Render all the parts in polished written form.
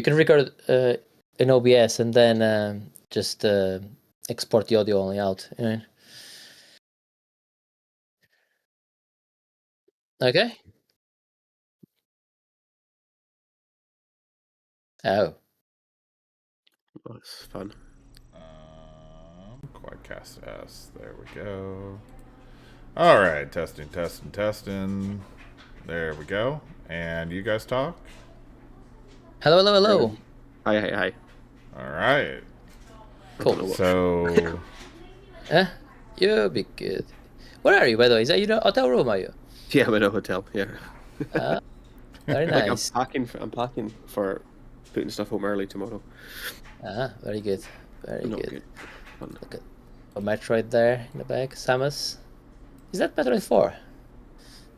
You can record in OBS and then just export the audio only out. You know? Okay. Oh. That's fun. Quadcast S. There we go. All right, testing. There we go. And you guys talk? Hello. Hi. All right. Cool. So, you'll be good. Where are you, by the way? Is that you know hotel room? Are you? Yeah, I'm in a hotel. Yeah. Very nice. I'm packing for putting stuff home early tomorrow. Very good. Very Not good. Fun. Look at a Metroid there in the back. Samus. Is that Metroid 4?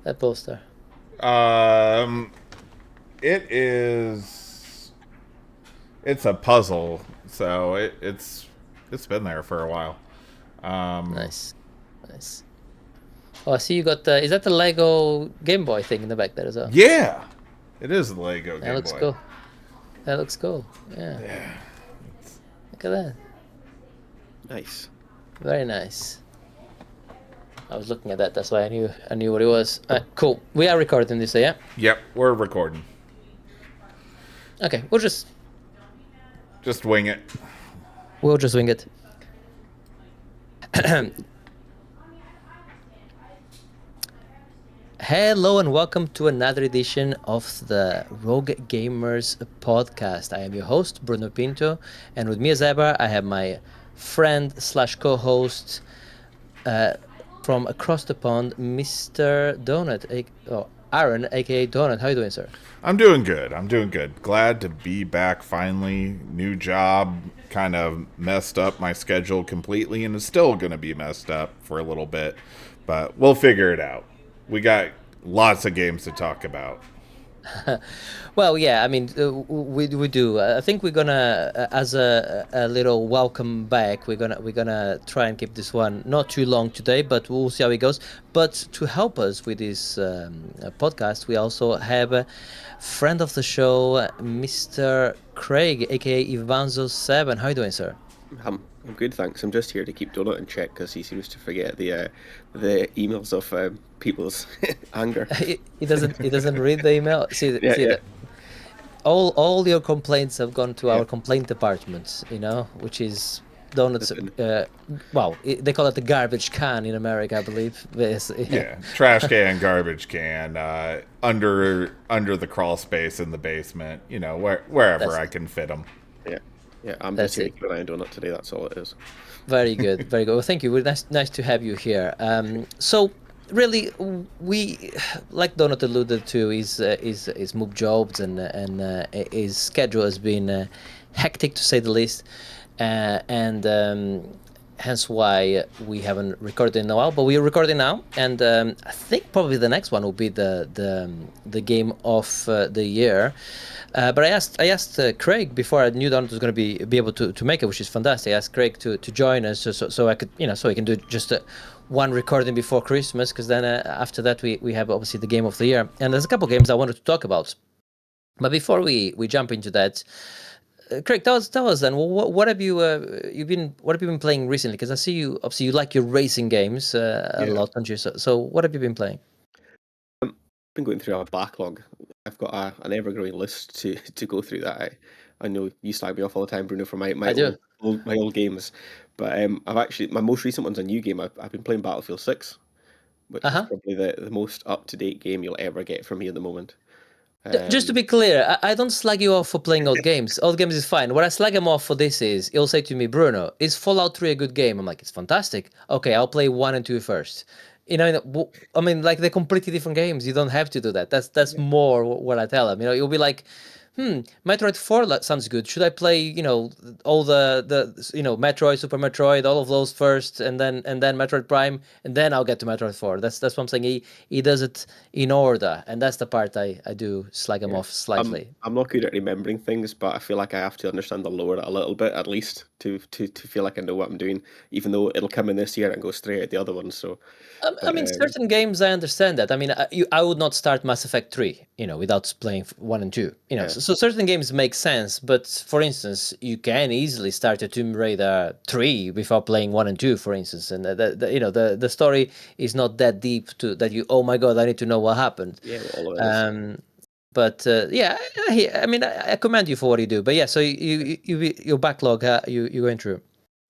That poster. it is. It's a puzzle, so it's been there for a while. Nice. Oh, I see you got. Is that the Lego Game Boy thing in the back there as well? Yeah, it is the Lego Game Boy. That looks cool. Yeah. Look at that. Nice. Very nice. I was looking at that. That's why I knew what it was. Cool. We are recording this, yeah? Yep, we're recording. Okay, we'll just wing it. We'll just wing it. Hello and welcome to another edition of the Rogue Gamers podcast. I am your host, Bruno Pinto, and with me as ever, I have my friend / co-host from across the pond, Mr. Donut, Aaron, aka Donut. How are you doing, sir? I'm doing good. Glad to be back finally. New job kind of messed up my schedule completely, and it's still going to be messed up for a little bit, but we'll figure it out. We got lots of games to talk about. Well, yeah, I mean, we do. I think we're gonna, as a little welcome back, we're gonna try and keep this one not too long today, but we'll see how it goes. But to help us with this podcast, we also have a friend of the show, Mr. Craig, aka Ivanzo7. How are you doing, sir? I'm good, thanks. I'm just here to keep Donut in check because he seems to forget the emails of people's anger. He doesn't read the email. See that. All your complaints have gone to our complaint department, which is Donut's. Well, they call it the garbage can in America, I believe. Trash can, garbage can, under the crawl space in the basement. Wherever I can fit them. Yeah, I'm just here to keep an eye on Donut today. That's all it is. Very good. Well, thank you. Nice to have you here. So really, we, like Donut alluded to, his move jobs and his schedule has been hectic to say the least, and hence why we haven't recorded in a while. But we are recording now, and I think probably the next one will be the game of the year. But I asked Craig before I knew Donut was going to be able to make it, which is fantastic. I asked Craig to join us so I could, so we can do just one recording before Christmas, because then after that we have obviously the game of the year, and there's a couple of games I wanted to talk about. But before we jump into that, Craig, tell us then. Well, what have you been playing recently? Because I see you obviously you like your racing games a lot, don't you? So what have you been playing? I've been going through a backlog. I've got an ever-growing list to go through that. I know you slag me off all the time, Bruno, for my old games, but I've actually, my most recent one's a new game. I've been playing Battlefield 6, which is probably the most up-to-date game you'll ever get from me at the moment. Just to be clear, I don't slag you off for playing old games. Old games is fine. What I slag him off for this is, he'll say to me, Bruno, is Fallout 3 a good game? I'm like, it's fantastic. Okay, I'll play 1 and 2 first. I mean, like, they're completely different games. You don't have to do that. That's more what I tell him. You'll be like, Metroid 4 sounds good. Should I play, all the Metroid, Super Metroid, all of those first, and then Metroid Prime, and then I'll get to Metroid 4. That's what I'm saying. He does it in order, and that's the part I do slag him off slightly. I'm not good at remembering things, but I feel like I have to understand the lore a little bit, at least, to feel like I know what I'm doing, even though it'll come in this year and go straight at the other one. So, I mean, certain games I understand that. I mean, I would not start Mass Effect 3, without playing 1 and 2. so certain games make sense, but for instance, you can easily start a Tomb Raider 3 without playing 1 and 2, for instance, and the story is not that deep to that you, oh my god, I need to know what happened. Yeah, all of it is. But yeah, I mean, I commend you for what you do. But yeah, so your backlog, you're going through.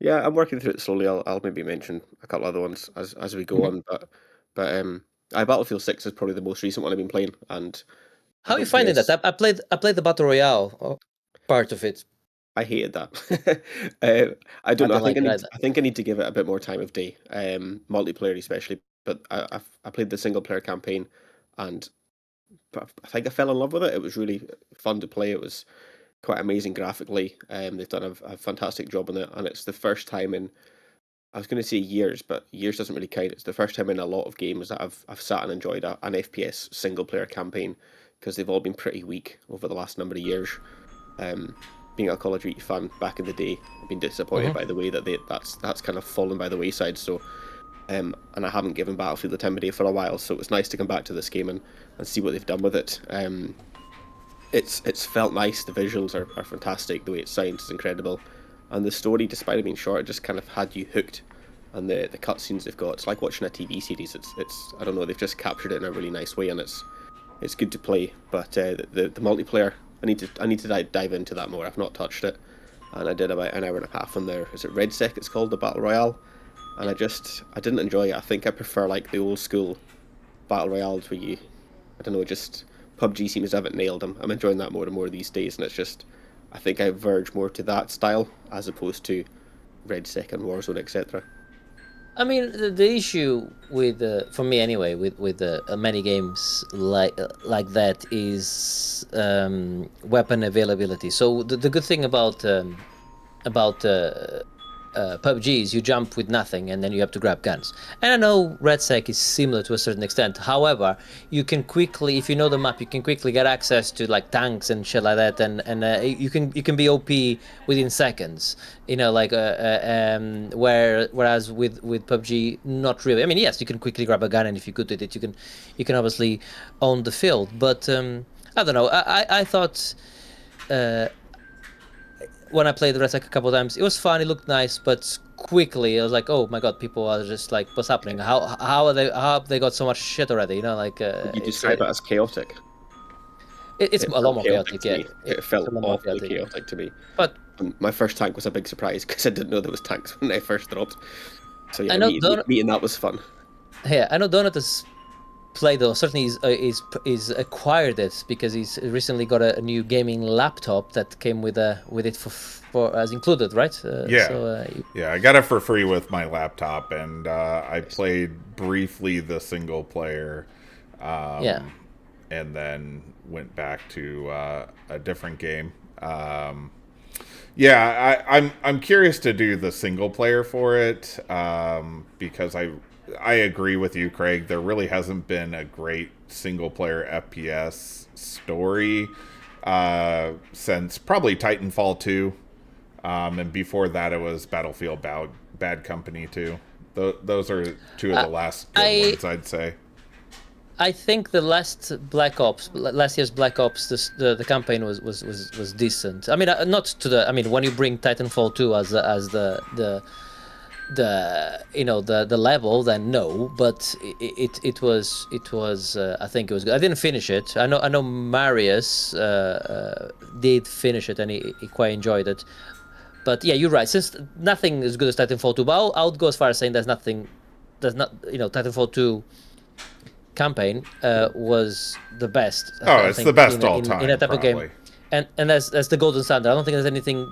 Yeah, I'm working through it slowly. I'll maybe mention a couple other ones as we go on, but Battlefield 6 is probably the most recent one I've been playing, and how are you finding that? I played the Battle Royale part of it. I hated that. I don't know. I think I need to give it a bit more time of day, multiplayer especially. But I played the single player campaign, and I think I fell in love with it. It was really fun to play. It was quite amazing graphically. They've done a fantastic job on it, and it's the first time in, I was going to say years, but years doesn't really count. It's the first time in a lot of games that I've sat and enjoyed an FPS single player campaign, because they've all been pretty weak over the last number of years. Being a Call of Duty fan back in the day, I've been disappointed by the way that that's kind of fallen by the wayside. So, and I haven't given Battlefield the time of day for a while, so it was nice to come back to this game and see what they've done with it. It's felt nice. The visuals are fantastic. The way it sounds is incredible, and the story, despite it being short, it just kind of had you hooked. And the cutscenes they've got, it's like watching a TV series. It's I don't know, they've just captured it in a really nice way, and it's good to play. But the multiplayer, I need to dive into that more. I've not touched it, and I did about an hour and a half on there. Is it RedSec? It's called, the Battle Royale, and I didn't enjoy it. I think I prefer like the old school Battle Royales where you, I don't know, just PUBG seems to have it nailed. I'm enjoying that more and more these days, and it's just, I think I verge more to that style as opposed to RedSec and Warzone, etc. I mean, the issue with, for me anyway, with many games like that is weapon availability. So the good thing about PUBG is you jump with nothing and then you have to grab guns. And I know RedSec is similar to a certain extent. However, you can quickly, if you know the map, you can quickly get access to like tanks and shit like that, and you can be OP within seconds. You know, like whereas with PUBG, not really. I mean, yes, you can quickly grab a gun, and if you're good at it, you can obviously own the field. But I don't know. I thought. When I played RedSec a couple of times, it was fun. It looked nice, but quickly I was like, "Oh my god, people are just like, what's happening? How have they got so much shit already?" You know, like. Would you describe it as chaotic? It's a lot more chaotic. Yeah, it felt awfully chaotic to me. But my first tank was a big surprise because I didn't know there was tanks when I first dropped. So yeah, I know meeting that was fun. Yeah, I know Donatus played, though. Certainly he's acquired it because he's recently got a new gaming laptop that came with it for as included, right? Yeah. So, yeah, I got it for free with my laptop, and I played briefly the single player. Yeah. And then went back to a different game. Yeah, I'm curious to do the single player for it because I agree with you, Craig. There really hasn't been a great single player FPS story since probably Titanfall 2, and before that it was Battlefield Bad Company 2. Those are two of the last good ones, I'd say. I think the last year's Black Ops, the campaign was decent. I mean, not to the. I mean, when you bring Titanfall 2 as the level, then no. But it was I think it was good. I didn't finish it. I know Marius did finish it and he quite enjoyed it. But yeah, you're right. Since nothing is good as Titanfall 2, but I would go as far as saying Titanfall 2 campaign was the best. It's the best all time in a type of game, and that's the golden standard. I don't think there's anything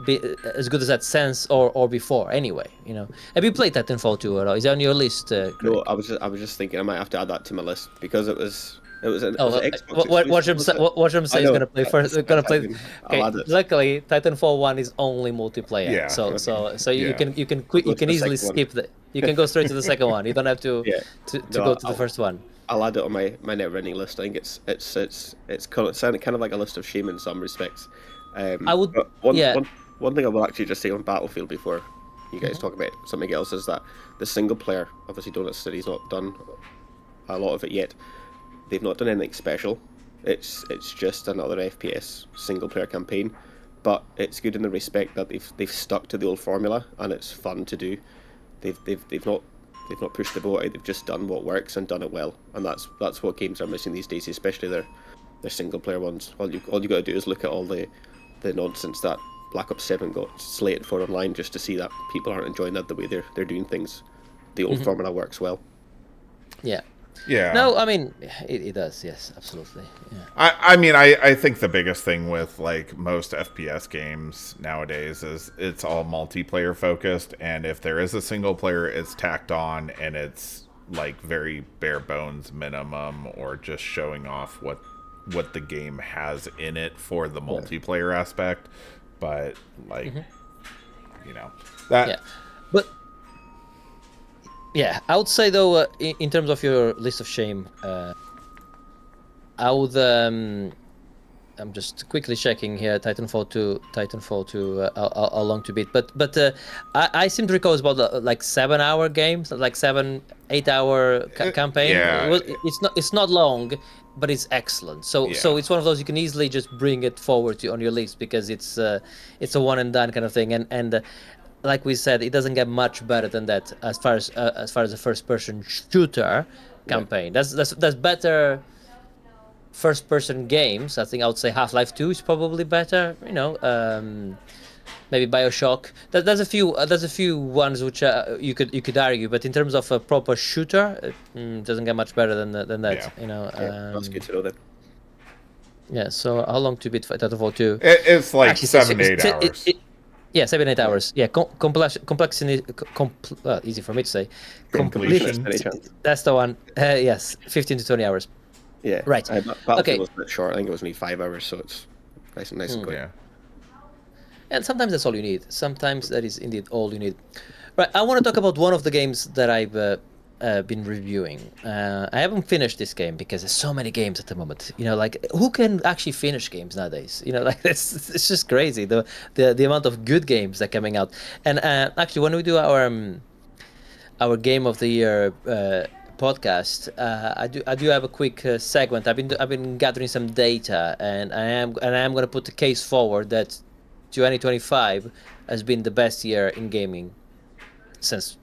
as good as that since or before. Anyway, you know, have you played Titanfall 2 at all? Is that on your list? Craig? No, I was just thinking I might have to add that to my list because it was an Xbox. Watch him say he's gonna play first. Gonna play. Okay, luckily, Titanfall 1 is only multiplayer. Yeah. So you can easily skip the. You can go straight to the second one. You don't have to go to the first one. I'll add it on my never-ending list. I think it's kind of like a list of shame in some respects. I would. One thing I will actually just say on Battlefield before you guys talk about something else is that the single player, obviously Donut City's not done a lot of it yet. They've not done anything special. It's just another FPS single player campaign, but it's good in the respect that they've stuck to the old formula and it's fun to do. They've not pushed the boat out. They've just done what works and done it well, and that's what games are missing these days, especially their single player ones. All you got to do is look at all the nonsense that Black Ops 7 got slated for online just to see that people aren't enjoying that the way they're doing things. The old formula works well. Yeah. Yeah. No, I mean it does. Yes, absolutely. Yeah. I mean, I think the biggest thing with like most FPS games nowadays is it's all multiplayer focused, and if there is a single player, it's tacked on and it's like very bare bones minimum, or just showing off what the game has in it for the multiplayer aspect. But like, you know, that. Yeah, but yeah, I would say though, in terms of your list of shame, I would. I'm just quickly checking here. Titanfall 2, how long to beat? But I seem to recall it's about like 7-hour games, like 7-8 hour campaign. Yeah. It's not long, but it's excellent. So it's one of those you can easily just bring it forward on your list because it's a one and done kind of thing. And like we said, it doesn't get much better than that as far as a first person shooter campaign. That's better. First person games, I think I would say Half-Life 2 is probably better, maybe BioShock. There's a few ones which you could argue, but in terms of a proper shooter, it doesn't get much better than that. That's good to know then. Yeah, so how long to beat Titanfall 2? It's like 7-8 hours. 7-8 hours. Yeah, complexity, easy for me to say. Completion. That's the one. Yes, 15 to 20 hours. Yeah. Right. Battlefield was a bit short. I think it was only 5 hours, so it's nice and quick. Yeah. And sometimes that's all you need. Sometimes that is indeed all you need. Right. I want to talk about one of the games that I've been reviewing. I haven't finished this game because there's so many games at the moment. Like who can actually finish games nowadays? Like it's just crazy the amount of good games that are coming out. And actually, when we do our game of the year podcast, I do have a quick segment. I've been gathering some data, and I am going to put the case forward that 2025 has been the best year in gaming since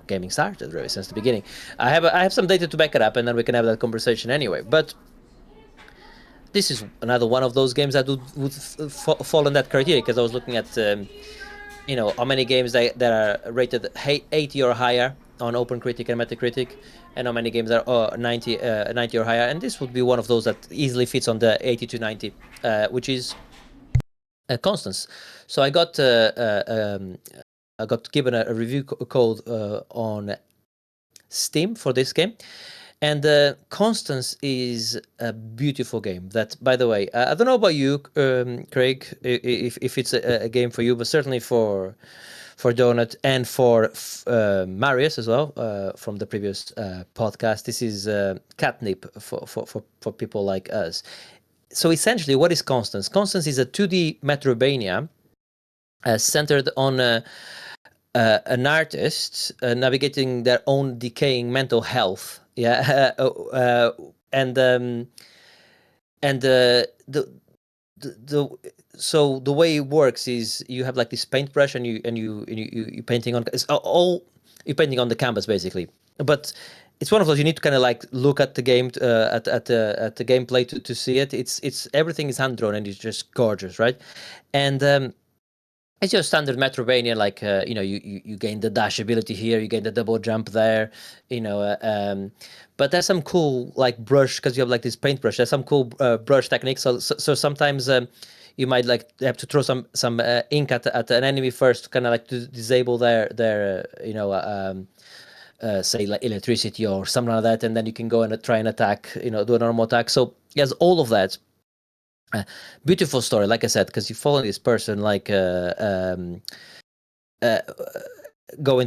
gaming started, really, since the beginning. I have some data to back it up, and then we can have that conversation anyway. But this is another one of those games that would fall in that criteria, because I was looking at how many games that are rated 80 or higher on OpenCritic and Metacritic, and how many games are 90 or higher, and this would be one of those that easily fits on the 80 to 90, which is Constance. So I got given a review code on Steam for this game, and Constance is a beautiful game. That, by the way, I don't know about you, Craig, if it's a game for you, but certainly for Donut and for Marius as well, from the previous podcast. This is catnip for people like us. So essentially, what is Constance? Constance is a 2D Metroidvania centered on an artist navigating their own decaying mental health. Yeah, so the way it works is you have like this paintbrush, and you painting on you're painting on the canvas basically. But it's one of those you need to kind of like look at the game at the gameplay to see it. It's everything is hand drawn and it's just gorgeous, right? And it's your standard Metroidvania, like you gain the dash ability here, you gain the double jump there, but there's some cool like brush, because you have like this paintbrush. There's some cool brush techniques. So sometimes you might like have to throw some ink at an enemy first, to kind of like to disable their say like electricity or something like that, and then you can go and try and attack, do a normal attack. So yes, all of that. Beautiful story, like I said, because you follow this person like going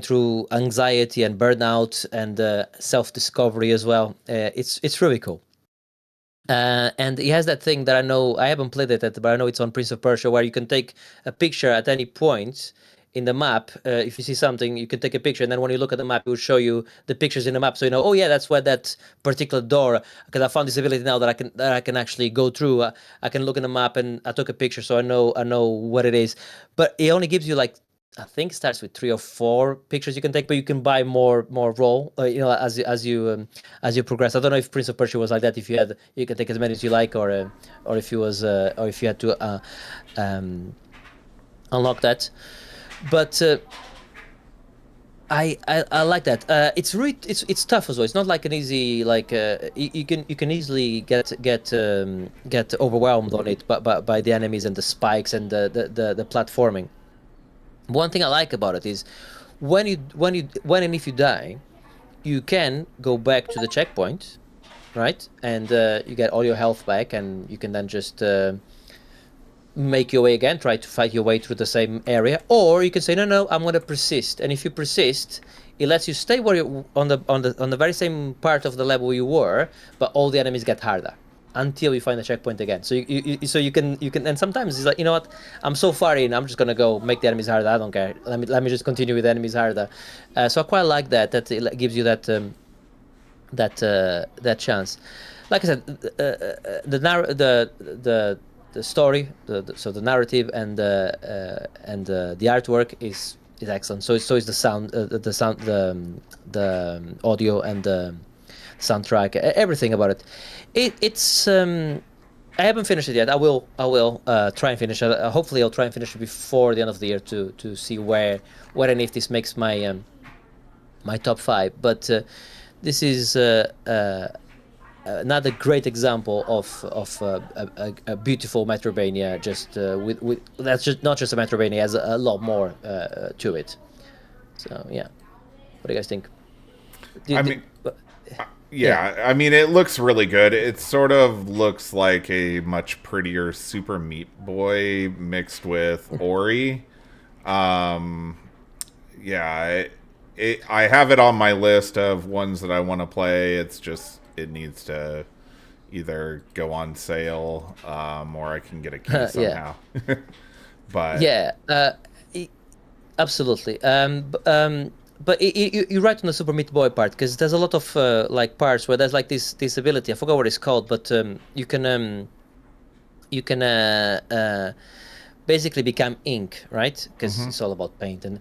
through anxiety and burnout and self-discovery as well. It's really cool. And he has that thing that I know, I haven't played it yet, but I know it's on Prince of Persia, where you can take a picture at any point in the map, if you see something, you can take a picture, and then when you look at the map, it will show you the pictures in the map, so you know, oh yeah, that's where that particular door. Because I found this ability now that I can actually go through. I can look in the map, and I took a picture, so I know what it is. But it only gives you like, I think it starts with 3 or 4 pictures you can take, but you can buy more roll, as you progress. I don't know if Prince of Persia was like that. If you can take as many as you like, or if you had to unlock that. But I like that. It's tough as well. It's not like an easy you can easily get overwhelmed on it, by the enemies and the spikes and the platforming. One thing I like about it is when and if you die, you can go back to the checkpoint, right? And you get all your health back, and you can then just make your way again, try to fight your way through the same area, or you can say no, I'm going to persist. And if you persist, it lets you stay where you on the very same part of the level you were, but all the enemies get harder until you find the checkpoint again. So you can, and sometimes it's like, you know what, I'm so far in, I'm just gonna go make the enemies harder. I don't care. Let me just continue with the enemies harder. So I quite like that it gives you that chance. Like I said, the story, so the narrative and the artwork is excellent. So is the sound, the audio and the soundtrack, everything about it. It's I haven't finished it yet. I will try and finish it. Hopefully I'll try and finish it before the end of the year to see where and if this makes my my top 5. But this is another great example of a beautiful Metroidvania. Just with that's just not just a Metroidvania, it has a lot more to it. So yeah, what do you guys think? I mean, it looks really good. It sort of looks like a much prettier Super Meat Boy mixed with Ori. I have it on my list of ones that I want to play. It's just, it needs to either go on sale, or I can get a key somehow. But yeah, absolutely. But you're right on the Super Meat Boy part, because there's a lot of like parts where there's like this ability. I forgot what it's called, but you can basically become ink, right? Because it's all about paint, and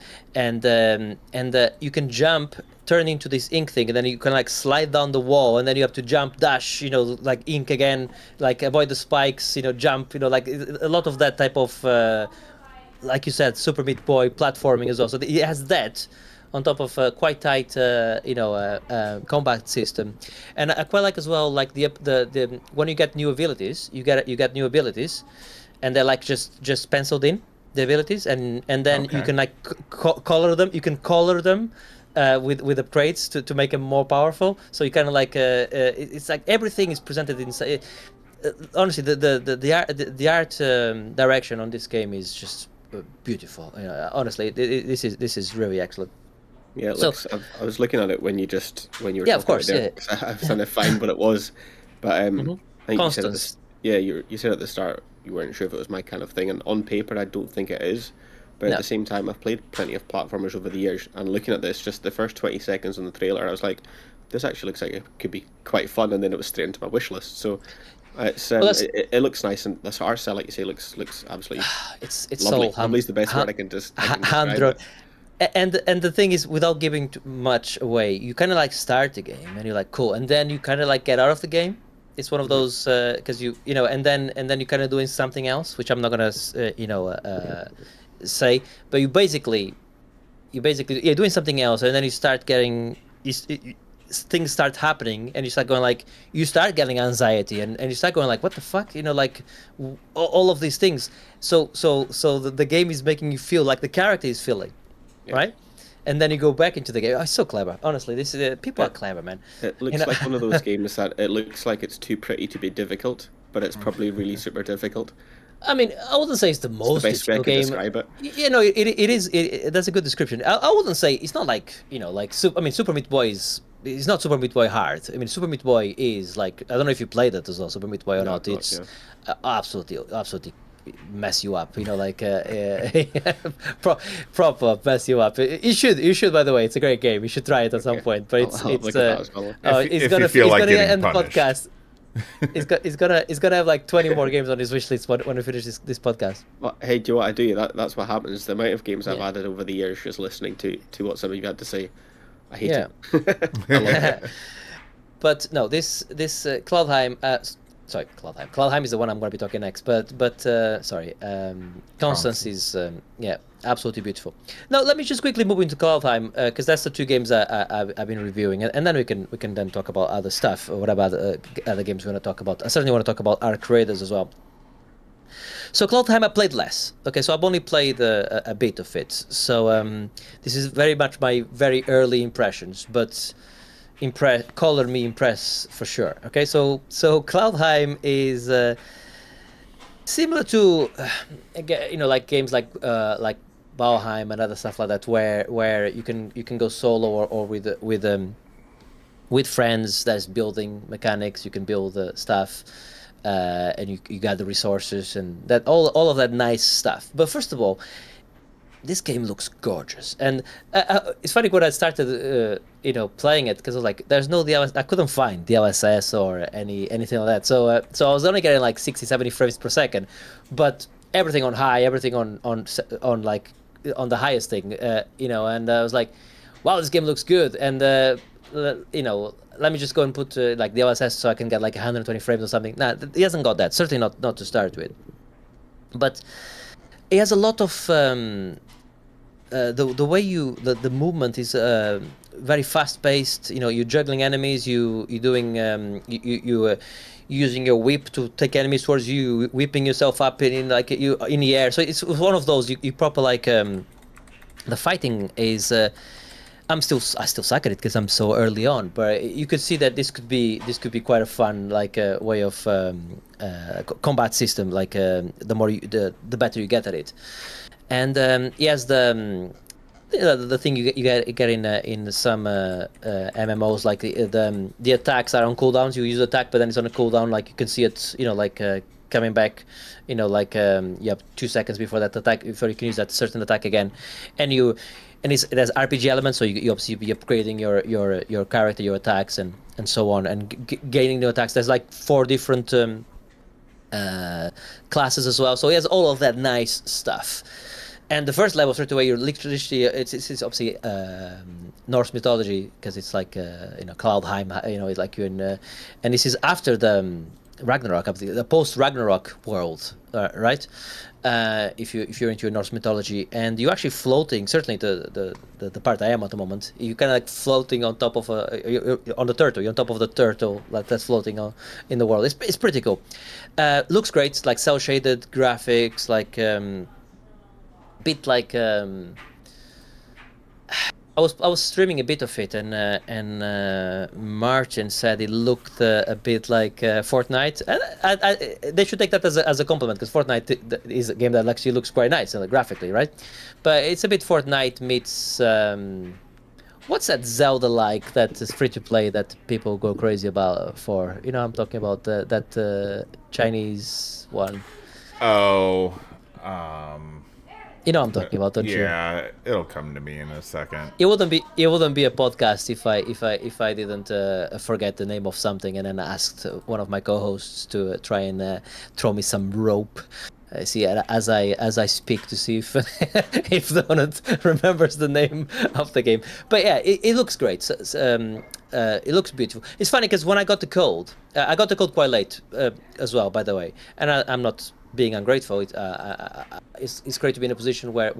you can jump, turn into this ink thing, and then you can like slide down the wall, and then you have to jump, dash, like ink again, like avoid the spikes, jump, like a lot of that type of like you said, Super Meat Boy platforming as well. So it has that on top of a quite tight, combat system, and I quite like as well, like the when you get new abilities, you get new abilities, and they're like just penciled in, the abilities, and then you can like color them. You can color them with the traits to make them more powerful. So you kind of like it's like everything is presented inside. Honestly, the art direction on this game is just beautiful. Honestly, this is really excellent. Yeah, it looks. I was looking at it when you were. Yeah, of course. Yeah. I was trying to find what it was, but I think Constance. you said at the start you weren't sure if it was my kind of thing, and on paper I don't think it is. But at the same time, I've played plenty of platformers over the years, and looking at this, just the first 20 seconds on the trailer, I was like, this actually looks like it could be quite fun, and then it was straight into my wish list. So it's it looks nice, and this art style, like you say, looks absolutely. It's lovely. so Lovely is the best word I can hand drawn. And the thing is, without giving too much away, you kind of like start the game and you're like cool, and then you kind of like get out of the game. It's one of those because and then you kind of doing something else, which I'm not gonna say, but you basically doing something else, and then you start getting things start happening, and you start going like, you start getting anxiety, and you start going like, what the fuck, like all of these things. So the game is making you feel like the character is feeling. Yeah. Right, and then you go back into the game. Oh, it's so clever. Honestly, this is people are clever, man. It looks like one of those games that it looks like it's too pretty to be difficult, but it's probably really super difficult. I mean, I wouldn't say it's the most difficult game. Describe it. It is. That's a good description. I wouldn't say it's not like Super Meat Boy is. It's not Super Meat Boy hard. I mean, Super Meat Boy is like, I don't know if you played it as well, Super Meat Boy or not. It's absolutely mess you up. Like proper mess you up. You should. By the way, it's a great game. You should try it at some point. But it's look at that as well. If you feel like getting end the punished. podcast. It's gonna have like 20 more games on his wish list when we finish this podcast. Well, hey, do you know what I do? That's what happens. The amount of games I've added over the years just listening to what some of you had to say. I hate it. I love it. But no, this Cloudheim. Sorry, Cloudheim. Cloudheim is the one I'm going to be talking next. But Constance is absolutely beautiful. Now let me just quickly move into Cloudheim because that's the two games I've been reviewing, and then we can then talk about other stuff. What about other games we want to talk about? I certainly want to talk about Arc Raiders as well. So Cloudheim I played less. Okay, so I've only played a bit of it. So this is very much my very early impressions, but color me impress for sure. Okay, so Cloudheim is similar to like games like Valheim and other stuff like that, where you can go solo or with friends. That's building mechanics. You can build stuff. And you got the resources and that all of that nice stuff. But first of all, this game looks gorgeous, and it's funny when I started playing it, because I was like, there's no DLSS. I couldn't find DLSS or anything like that. So I was only getting like 60-70 frames per second, but everything on high, everything on the highest thing, and I was like, wow, this game looks good, and let me just go and put like DLSS so I can get like 120 frames or something. Nah, he hasn't got that. Certainly not to start with. But it has a lot of the way the movement is very fast paced. You're juggling enemies. You're doing you using your whip to take enemies towards you, whipping yourself up in the air. So it's one of those you proper like the fighting is. I still suck at it because I'm so early on, but you could see that this could be quite a fun way of combat system. The better you get at it, and he has the thing you get in some MMOs, like the attacks are on cooldowns. You use attack, but then it's on a cooldown. Like you can see it, coming back. You have 2 seconds before that attack, before you can use that certain attack again, and it has RPG elements, so you obviously be upgrading your character, your attacks, and so on, and gaining new attacks. There's like 4 different classes as well, so it has all of that nice stuff. And the first level, straight away, you're literally it's obviously Norse mythology, because it's like Cloudheim, it's like you're in, and this is after the Ragnarok, the post Ragnarok world, right? If you're into Norse mythology, and you're actually floating. Certainly, the part I am at the moment, you kind of like floating on top of on the turtle. You're on top of the turtle, like that's floating in the world. It's pretty cool. Looks great. It's like cel shaded graphics, like bit like. I was streaming a bit of it, and Martin said it looked a bit like Fortnite. And they should take that as a compliment, because Fortnite is a game that actually looks quite nice graphically, right? But it's a bit Fortnite meets what's that Zelda-like that is free to play that people go crazy about for? I'm talking about that Chinese one. Oh. I'm talking about, don't you? Yeah, it'll come to me in a second. It wouldn't be a podcast if I didn't forget the name of something and then asked one of my co-hosts to try and throw me some rope. See, as I speak, to see if Donut remembers the name of the game. But yeah, it looks great. It looks beautiful. It's funny because when I got the code quite late as well, by the way, and I'm not being ungrateful. It's great to be in a position where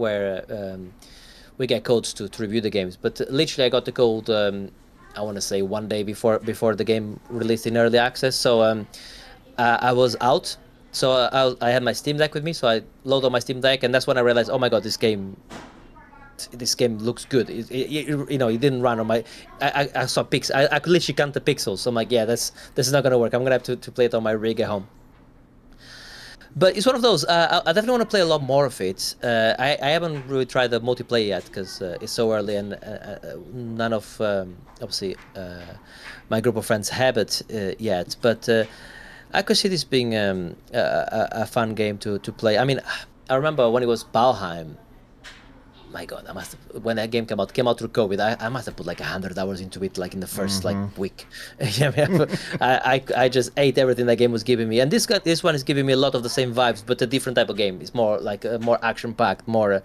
we get codes to review the games. But literally, I got the code. I want to say 1 day before the game released in early access. So I was out. So I had my Steam Deck with me. So I loaded on my Steam Deck, and that's when I realized, oh my god, this game looks good. It didn't run on my. I saw pixels. I could literally count the pixels. So I'm like, yeah, this is not gonna work. I'm gonna have to play it on my rig at home. But it's one of those. I definitely want to play a lot more of it. I haven't really tried the multiplayer yet because it's so early, and none of obviously my group of friends have it yet. But I could see this being a fun game to play. I mean, I remember when it was Valheim. My God, when that game came out through COVID. I must have put like 100 hours into it, like in the first like week. I just ate everything that game was giving me, and this one is giving me a lot of the same vibes, but a different type of game. It's more like more action packed, more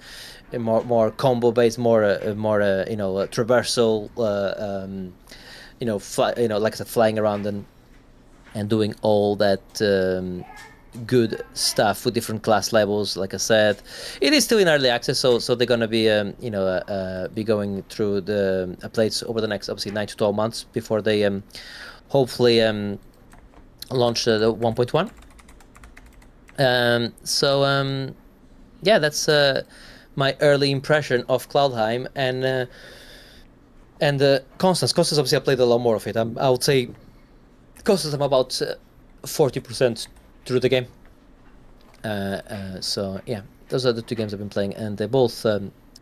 combo based, more traversal. Like I said, flying around and doing all that. Good stuff with different class levels. Like I said, it is still in early access, so they're gonna be be going through the updates over the next obviously 9 to 12 months before they hopefully launch the 1.1. Yeah, that's my early impression of Cloudheim, and Constance. Obviously, I played a lot more of it. I would say Constance, I'm about 40% through the game. So yeah, those are the two games I've been playing, and they both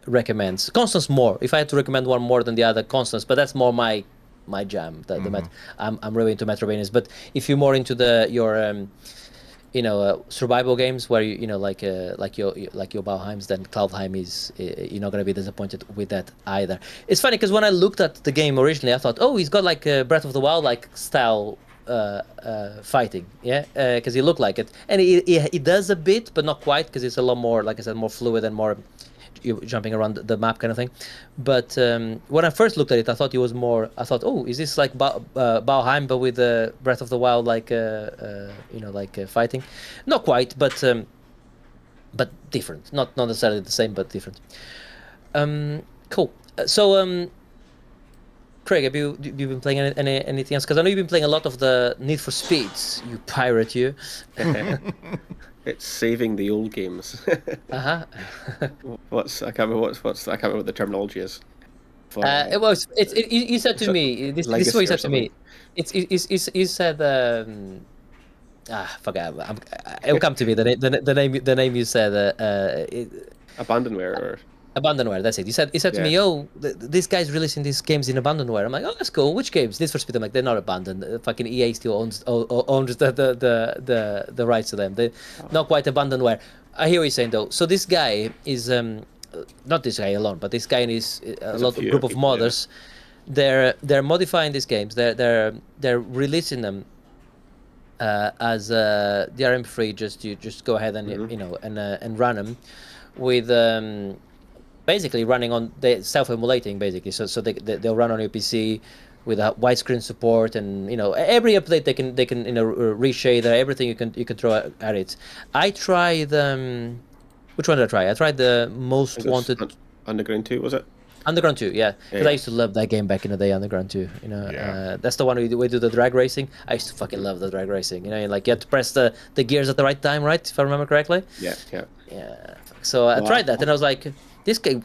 recommend Constance more. If I had to recommend one more than the other, Constance, but that's more my jam. I'm really into Metroidvanias, but if you're more into your survival games where like your Valheims, then Cloudheim is you're not going to be disappointed with that either. It's funny because when I looked at the game originally, I thought, oh, he's got like a Breath of the Wild like style fighting, because he looked like it, and it does a bit, but not quite, because it's a lot more, like I said, more fluid and more you jumping around the map kind of thing. But when I first looked at it, I thought oh, is this like Valheim but with Breath of the Wild like fighting? Not quite, but different. Not necessarily the same, but different. Cool. So Craig, have you been playing anything else? Because I know you've been playing a lot of the Need for Speeds. You pirate, you. It's saving the old games. I can't remember what the terminology is. You said to me. This is what you said to me. You said. Forget. It'll come to me. The name you said. Abandonware or. Abandonware, that's it. He said to me, "Oh, this guy's releasing these games in Abandonware." I'm like, "Oh, that's cool. Which games?" Need for Speed. I'm like, "They're not abandoned. Fucking EA still owns the rights to them. They're not quite Abandonware." I hear what you're saying though. So this guy is not this guy alone, but this guy and his group of modders. Yeah. They're modifying these games. They're releasing them as DRM free. Just go ahead and and run them with. Basically running on self-emulating basically, so they'll run on your PC with a widescreen support, and every update they can reshader everything you can throw at it. I tried which one did I try? I tried the Most Wanted. Underground 2, was it? Underground 2, yeah, because I used to love that game back in the day. Underground 2, that's the one we do the drag racing. I used to fucking love the drag racing. You had to press the gears at the right time, right? If I remember correctly. Yeah. So I tried that, and I was like, This game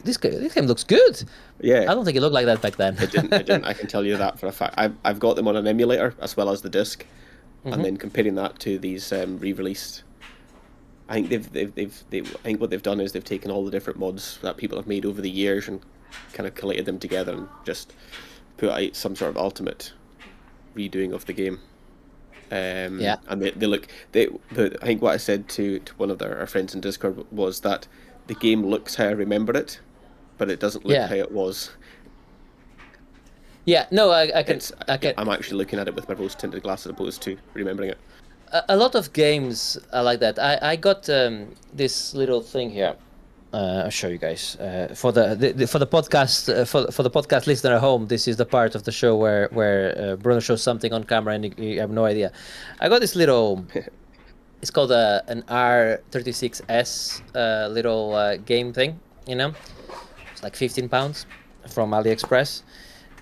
looks good. Yeah. I don't think it looked like that back then. It didn't. I can tell you that for a fact. I've got them on an emulator as well as the disc, and then comparing that to these re-released. I think I think what they've done is they've taken all the different mods that people have made over the years and kind of collated them together and just put out some sort of ultimate redoing of the game. And they look. I think what I said to one of our friends in Discord was that the game looks how I remember it, but it doesn't look how it was. Yeah, no, I can. I'm actually looking at it with my rose-tinted glasses as opposed to remembering it. A lot of games are like that. I got this little thing here. I'll show you guys for the podcast for the podcast listener at home. This is the part of the show where Bruno shows something on camera and you have no idea. I got this little. It's called an R36S little game thing, It's like £15 from AliExpress,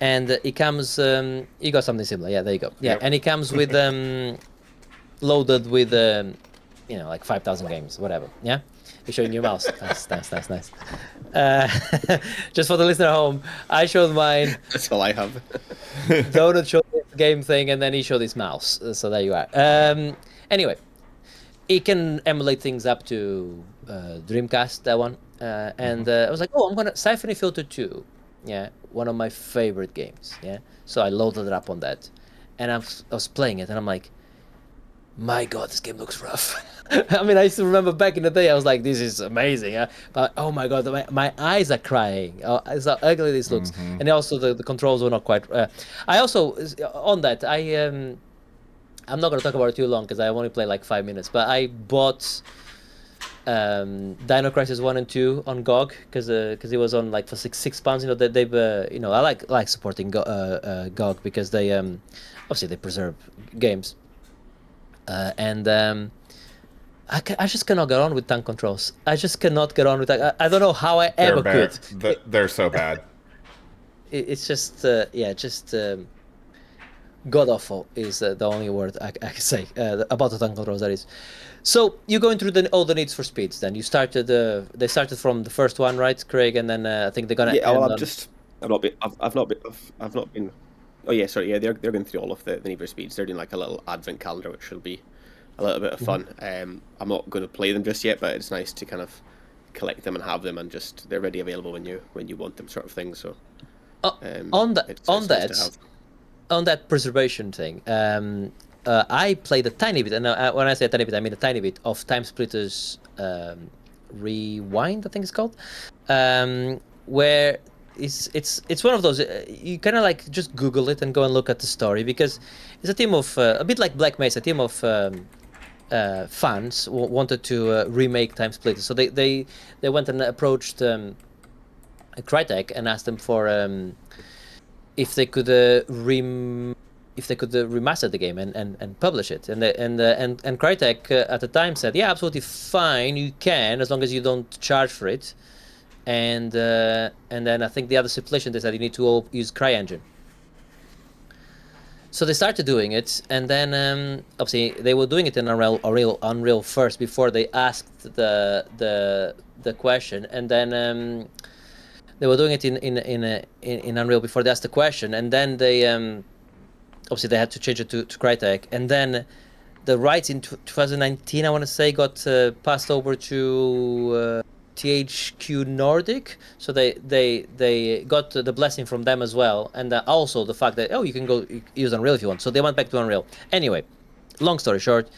and it comes. You got something similar, yeah? There you go. Yeah, and it comes with loaded with like 5,000 games, whatever. Yeah, you're showing your mouse. Nice. Just for the listener at home, I showed mine. That's all I have. Donut showed this game thing, and then he showed his mouse. So there you are. Anyway. It can emulate things up to Dreamcast, that one. And I was like, I'm going to... Symphony Filter 2. Yeah, one of my favorite games. Yeah. So I loaded it up on that. And I was playing it, and I'm like, my God, this game looks rough. I mean, I used to remember back in the day, I was like, this is amazing. But oh my God, my eyes are crying. Oh, it's how ugly this looks. And also the controls were not quite. I also, on that, I'm not going to talk about it too long because I only play like 5 minutes. But I bought Dino Crisis 1 and 2 on GOG because it was on like for £6. You know, they've I like supporting GOG because they obviously they preserve games. I just cannot get on with tank controls. I just cannot get on with that. I don't know how I ever could. They're so bad. It's just god awful is the only word I can say about the tank controls. That is. So you're going through all the needs for speeds. Then you started. They started from the first one, right, Craig? And then I think they're gonna. Yeah. Well, I've not been. Oh yeah, sorry. Yeah, they're going through all of the Need for Speeds. They're doing like a little advent calendar, which will be a little bit of fun. I'm not going to play them just yet, but it's nice to kind of collect them and have them, and just they're ready available when you want them, sort of thing. So on that preservation thing, I played a tiny bit, and when I say a tiny bit, I mean a tiny bit of Time Splitters Rewind, I think it's called, where it's one of those you kind of like just Google it and go and look at the story, because it's a team of a bit like Black Mesa, a team of fans wanted to remake Time Splitters, so they went and approached Crytek and asked them for if they could remaster the game and publish it, and Crytek at the time said, yeah, absolutely fine, you can, as long as you don't charge for it. And then I think the other stipulation is that you need to use CryEngine. So they started doing it, and then obviously they were doing it in Unreal first before they asked the question, and then they were doing it in Unreal before they asked the question, and then they obviously they had to change it to Crytek, and then the rights in 2019, I want to say, got passed over to THQ Nordic, so they got the blessing from them as well, and also the fact that you can go use Unreal if you want. So they went back to Unreal. Anyway, long story short,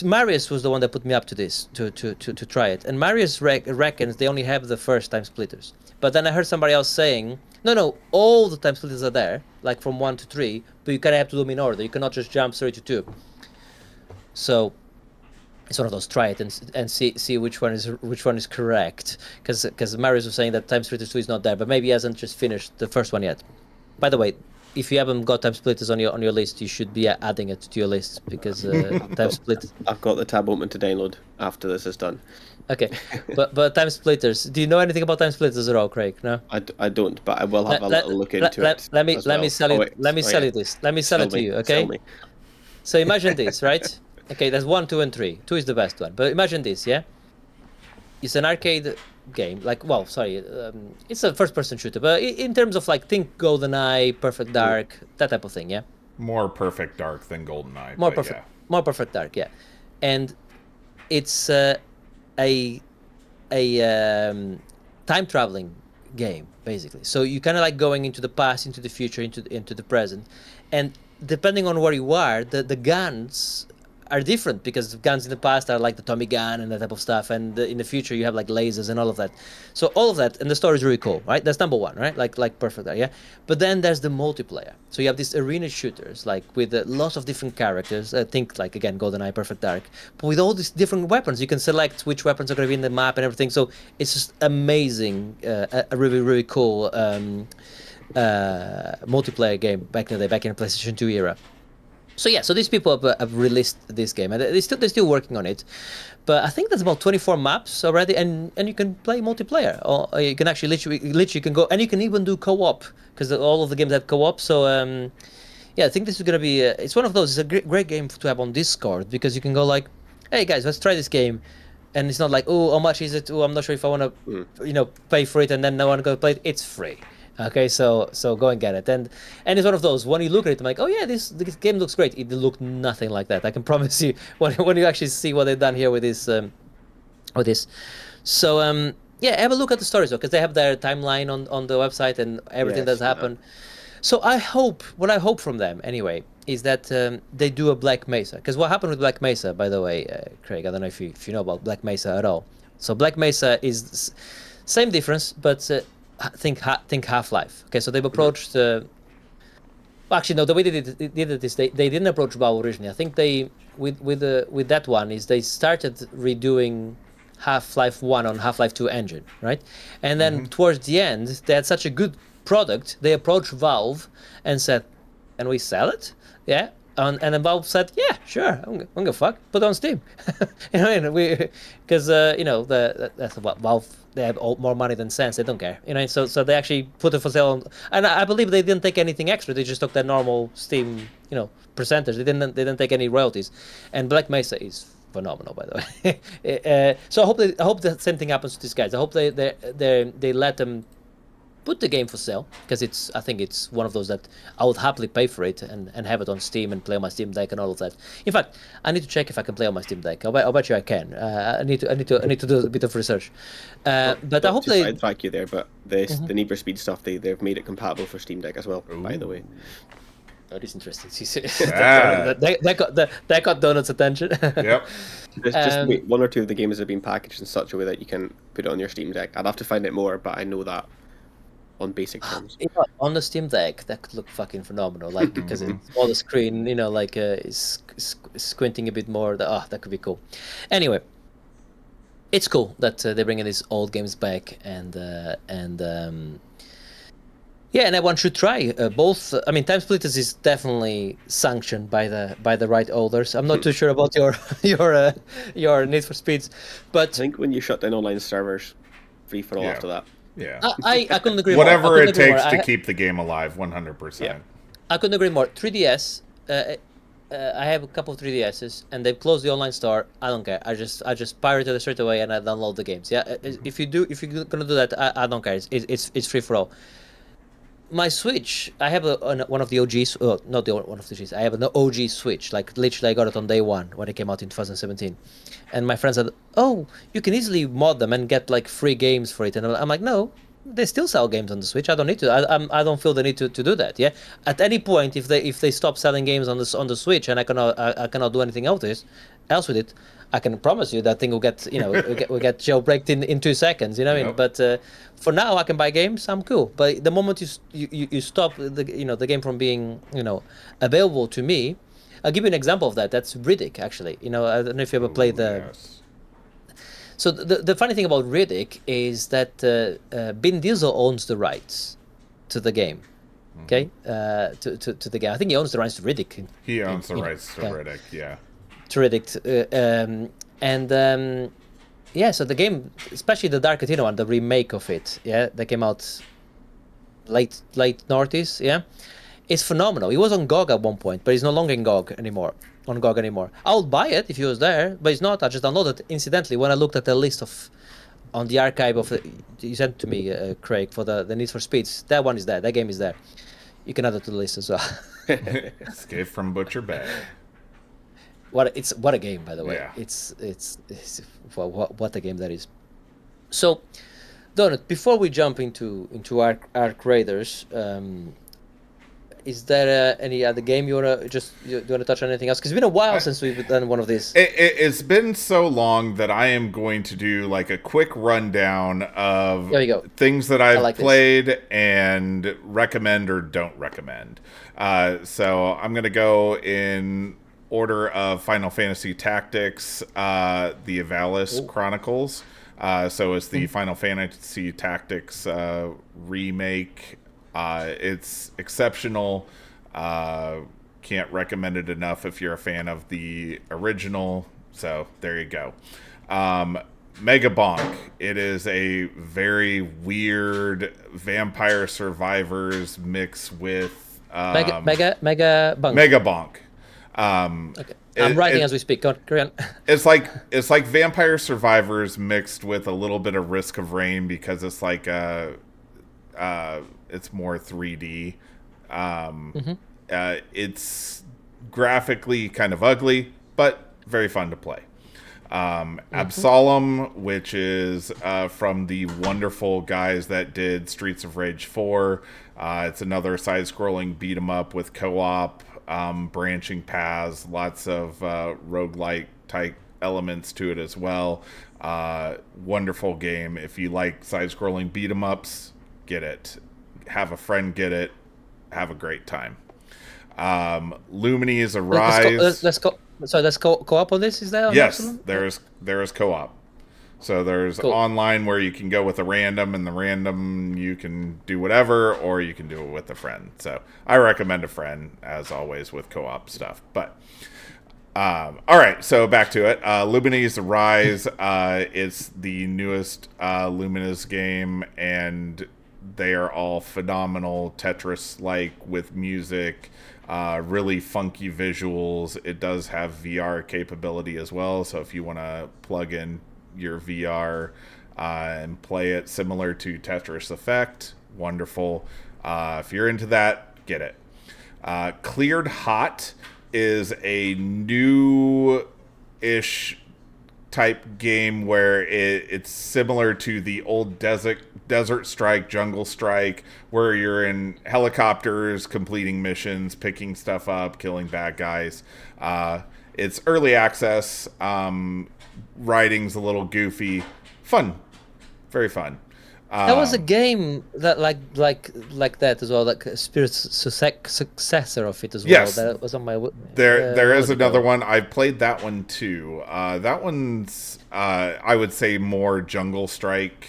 Marius was the one that put me up to this to try it, and Marius reckons they only have the first Time Splitters. But then I heard somebody else saying, no, all the Time Splitters are there, like from 1 to 3, but you kind of have to do them in order. You cannot just jump straight to 2. So it's one of those, try it and see which one is correct, because Marius was saying that Time Splitters 2 is not there, but maybe he hasn't just finished the first one yet. By the way, if you haven't got Time Splitters on your list, you should be adding it to your list, because Time Splitters. I've got the tab open to download after this is done. Okay, but Time Splitters. Do you know anything about Time Splitters at all, Craig? No. I don't, but I will have a little look into it. Let me sell you this. Let me sell it to you, okay? So imagine this, right? Okay, there's 1, 2, and 3. 2 is the best one. But imagine this, yeah? It's an arcade game. It's a first-person shooter. But in terms of, like, think GoldenEye, Perfect Dark, that type of thing, yeah? More Perfect Dark than GoldenEye. More Perfect Dark, yeah. And it's a time-traveling game, basically. So you kind of like going into the past, into the future, into the present. And depending on where you are, the guns are different, because guns in the past are like the Tommy gun and that type of stuff, and in the future you have like lasers and all of that. So all of that, and the story is really cool, right? That's number one, right? Like Perfect Dark, yeah. But then there's the multiplayer. So you have these arena shooters, like with lots of different characters. I think like again GoldenEye, Perfect Dark, but with all these different weapons. You can select which weapons are going to be in the map and everything. So it's just amazing, a really really cool multiplayer game back in the day, back in the PlayStation 2 era. So yeah, so these people have released this game, and they're still working on it. But I think there's about 24 maps already, and you can play multiplayer, or you can actually literally can go, and you can even do co-op, because all of the games have co-op. So yeah, I think this is gonna be it's one of those. It's a great game to have on Discord, because you can go like, hey guys, let's try this game, and it's not like, oh, how much is it? Oh, I'm not sure if I want to pay for it, and then no one go play it. It's free. Okay, so go and get it, and it's one of those, when you look at it, I'm like, oh yeah, this game looks great. It looked nothing like that. I can promise you, when you actually see what they've done here with this, So yeah, have a look at the stories though, because they have their timeline on the website and everything that's happened. So what I hope from them anyway is that they do a Black Mesa. Because what happened with Black Mesa, by the way, Craig, I don't know if you know about Black Mesa at all. So Black Mesa is same difference, but think Half-Life. Okay, so they've approached. Actually, no. The way they did it is they didn't approach WoW originally. I think they with that one is they started redoing Half-Life 1 on Half-Life 2 engine, right? And then towards the end, they had such a good product, they approached Valve and said, "Can we sell it?" Yeah. And then Valve said, "Yeah, sure. I'm gonna fuck. Put it on Steam." You know, because that's what Valve. They have more money than sense. They don't care. You know, so they actually put it for sale, and I believe they didn't take anything extra. They just took their normal Steam, percentage. They didn't take any royalties, and Black Mesa is phenomenal, by the way. So I hope the same thing happens to these guys. I hope they let them put the game for sale, because I think it's one of those that I would happily pay for it and have it on Steam and play on my Steam Deck and all of that. In fact, I need to check if I can play on my Steam Deck. I'll bet you I can. I need to do a bit of research. But I hope to they sidetrack you there. But the Need for Speed stuff, they've made it compatible for Steam Deck as well. Ooh. By the way. That is interesting. That got Donut's attention. Yep. Just one or two of the games have been packaged in such a way that you can put it on your Steam Deck. I'd have to find it more, but I know that on basic terms. On the Steam Deck, that could look fucking phenomenal. Like, because it's all the screen, like squinting a bit more. That could be cool. Anyway, it's cool that they're bringing these old games back, and everyone should try both. I mean, Time Splitters is definitely sanctioned by the right holders. I'm not too sure about your Need for Speeds, but I think when you shut down online servers, free for all after that. Yeah, I couldn't agree Whatever more. it takes to keep the game alive, 100%. Yeah. I couldn't agree more. 3DS, I have a couple of 3DSs, and they've closed the online store. I don't care. I just pirated it straight away and I download the games. Yeah, if you're gonna do that, I don't care. It's free for all. My Switch, I have one of the OGs. Not the one of the OGs. I have an OG Switch. Like, literally, I got it on day one when it came out in 2017. And my friend said, "Oh, you can easily mod them and get like free games for it." And I'm like, "No, they still sell games on the Switch. I don't need to. I don't feel the need to do that. Yeah. At any point, if they stop selling games on the Switch and I cannot do anything else with it, I can promise you that thing will get will get jailbreaked in 2 seconds. You know what I mean? But for now, I can buy games. I'm cool. But the moment you stop the game from being available to me, I'll give you an example of that. That's Riddick, actually. I don't know if you ever played the. Yes. So the funny thing about Riddick is that Vin Diesel owns the rights to the game. Okay, to the game. I think he owns the rights to Riddick. He owns the rights to Riddick. Yeah. To Riddick, so the game, especially the Dark Casino one, the remake of it, that came out late noughties, it's phenomenal. He was on GOG at one point, but he's no longer in GOG anymore. I would buy it if he was there, but he's not. I just downloaded it. Incidentally, when I looked at the list on the archive you sent to me, Craig, for the Need for Speeds, that one is there. That game is there. You can add it to the list as well. Escape from Butcher Bay. What a game, by the way. Yeah. It's what a game that is. So, Donut, before we jump into Arc Raiders, is there any other game you want to touch on? Anything else? Because it's been a while since we've done one of these. It's been so long that I am going to do like a quick rundown of things that I've played and recommend or don't recommend. So I'm going to go in order of Final Fantasy Tactics, the Ivalice Chronicles. So it's the Final Fantasy Tactics remake. It's exceptional. Can't recommend it enough if you're a fan of the original. So there you go. Mega Bonk. It is a very weird Vampire Survivors mix with Mega Bonk. Mega Bonk. Okay. I'm writing as we speak. Go on, carry on. It's like Vampire Survivors mixed with a little bit of Risk of Rain, because it's like it's more 3D. It's graphically kind of ugly, but very fun to play. Absolem, which is from the wonderful guys that did Streets of Rage 4. It's another side-scrolling beat-em-up with co-op, branching paths, lots of roguelike type elements to it as well. Wonderful game. If you like side-scrolling beat-em-ups, get it. Have a friend get it. Have a great time. Lumines Arise. Let's go. So there's co-op on this, is there? Yes, there is co-op. So there's Cool. online where you can go with a random, and the random you can do whatever, or you can do it with a friend. So I recommend a friend, as always, with co-op stuff. But all right, so back to it. Lumines Rise is the newest Lumines game, and they are all phenomenal, Tetris-like with music. Really funky visuals. It does have VR capability as well, so if you want to plug in your VR and play it similar to Tetris Effect, wonderful. If you're into that, get it. Cleared Hot is a new-ish type game where it's similar to the old Desert Strike, Jungle Strike, where you're in helicopters, completing missions, picking stuff up, killing bad guys. It's early access. Writing's a little goofy. Fun. Very fun. That was a game that like that as well, like a Spirit's successor of it as well. Yes. That was on my. There is another one. I played that one too. That one's I would say more Jungle Strike.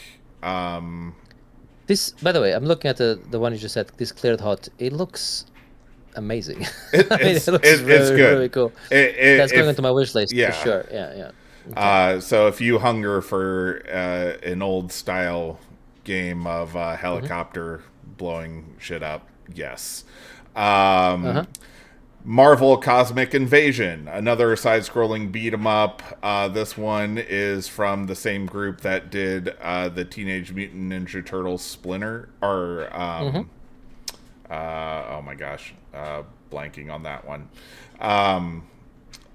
This, by the way, I'm looking at the one you just said. This Cleared Hot. It looks amazing. It's really, good. Really cool. That's going into my wish list yeah. for sure. Yeah. Okay. So if you hunger for an old style game of helicopter blowing shit up, yes. Marvel Cosmic Invasion, another side-scrolling beat-em-up. This one is from the same group that did the Teenage Mutant Ninja Turtles Splinter, or oh my gosh, blanking on that one.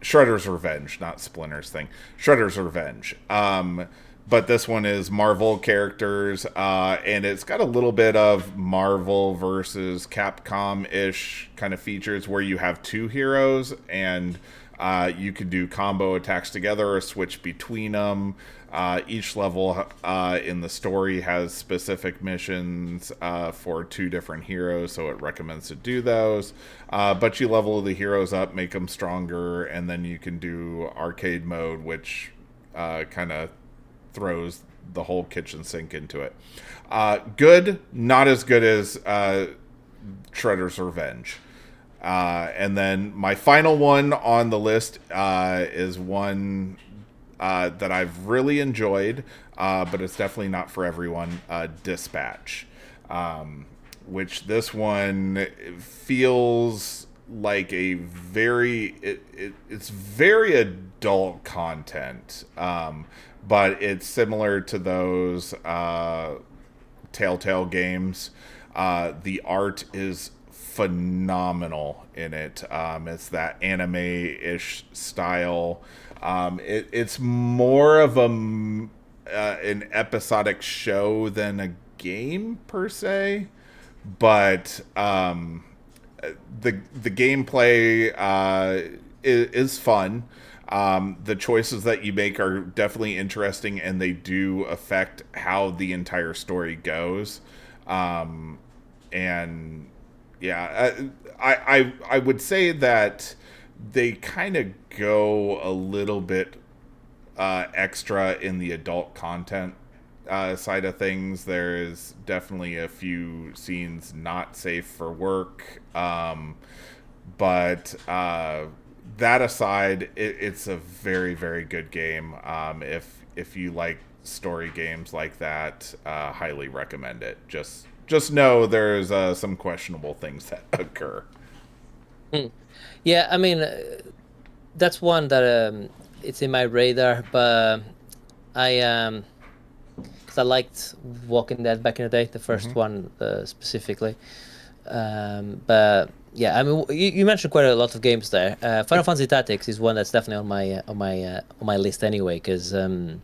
Shredder's Revenge, not Splinter's thing. Shredder's Revenge. But this one is Marvel characters, and it's got a little bit of Marvel versus Capcom-ish kind of features where you have two heroes, and you can do combo attacks together or switch between them. Each level in the story has specific missions for two different heroes, so it recommends to do those. But you level the heroes up, make them stronger, and then you can do arcade mode, which kind of throws the whole kitchen sink into it. Good, not as good as Shredder's Revenge. And then my final one on the list is one that I've really enjoyed, but it's definitely not for everyone. Dispatch, which this one feels like a it's very adult content, but it's similar to those Telltale games. The art is phenomenal in it. It's that anime-ish style. It's more of an episodic show than a game per se, but the gameplay is fun. The choices that you make are definitely interesting, and they do affect how the entire story goes. And yeah, I would say that they kind of go a little bit extra in the adult content side of things. There's definitely a few scenes not safe for work, but that aside, it's a very, very good game. If you like story games like that, highly recommend it. Just know there's some questionable things that occur. Yeah, I mean, that's one that it's in my radar, but because I liked Walking Dead back in the day, the first one specifically. But yeah, I mean, you mentioned quite a lot of games there. Final Fantasy Tactics is one that's definitely on my list anyway, because I've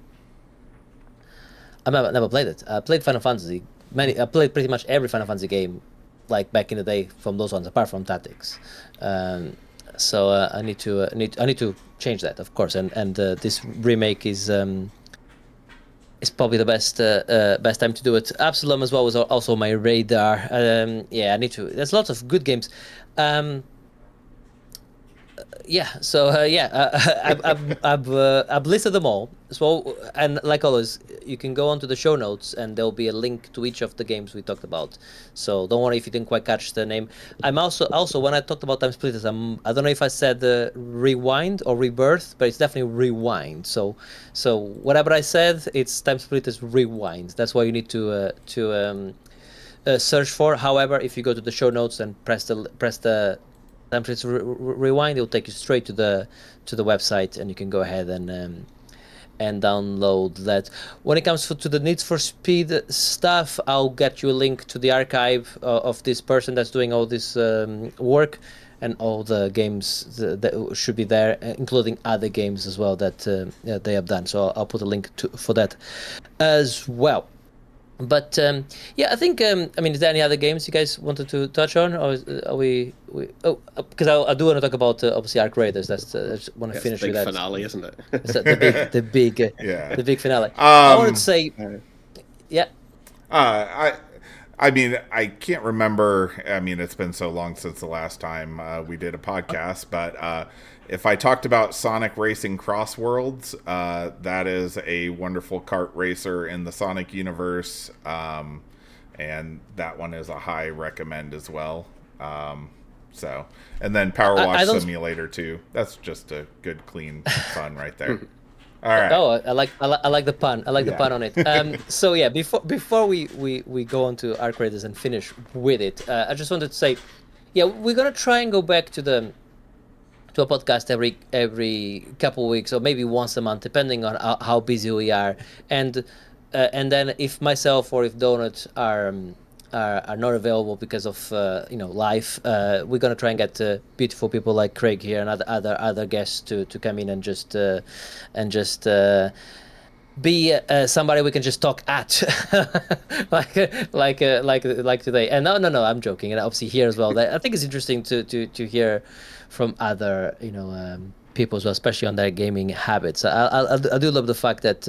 never played it. I played Final Fantasy. I played pretty much every Final Fantasy game, like back in the day, from those ones, apart from Tactics. So I need to change that, of course. And this remake is probably the best time to do it. Absalom as well was also on my radar. Yeah, I need to. There's lots of good games. Yeah, so I've listed them all. So, and like always, you can go onto the show notes and there'll be a link to each of the games we talked about. So don't worry if you didn't quite catch the name. I'm also when I talked about Time Splitters, I don't know if I said Rewind or Rebirth, but it's definitely Rewind. So whatever I said, it's Time Splitters Rewind. That's what you need to search for. However, if you go to the show notes and press the Time Splitters Rewind, it'll take you straight to the website, and you can go ahead and download that. When it comes to the Need for Speed stuff, I'll get you a link to the archive of this person that's doing all this work, and all the games that should be there, including other games as well that they have done. So I'll put a link for that as well. But yeah, I think I mean, is there any other games you guys wanted to touch on, or are we? Oh, because I do want to talk about obviously Arc Raiders. I just want to finish with that. Finale, isn't it? It's the big finale. I wanted to say, yeah. I mean, I can't remember. I mean, it's been so long since the last time we did a podcast, but if I talked about Sonic Racing Cross Worlds, that is a wonderful kart racer in the Sonic universe, and that one is a high recommend as well. So, and then Power Wash Simulator 2. That's just a good, clean fun right there. All right. Oh, I like the pun. I like the pun on it. So yeah, before we go on to Arc Raiders and finish with it, I just wanted to say, yeah, we're gonna try and go back to a podcast every couple of weeks, or maybe once a month, depending on how busy we are, and then if myself or if Donut are not available because of life, we're gonna try and get beautiful people like Craig here and other guests to come in and just be somebody we can just talk at like today. And no, I'm joking. And obviously here as well, I think it's interesting to hear from other people as well, especially on their gaming habits. I do love the fact that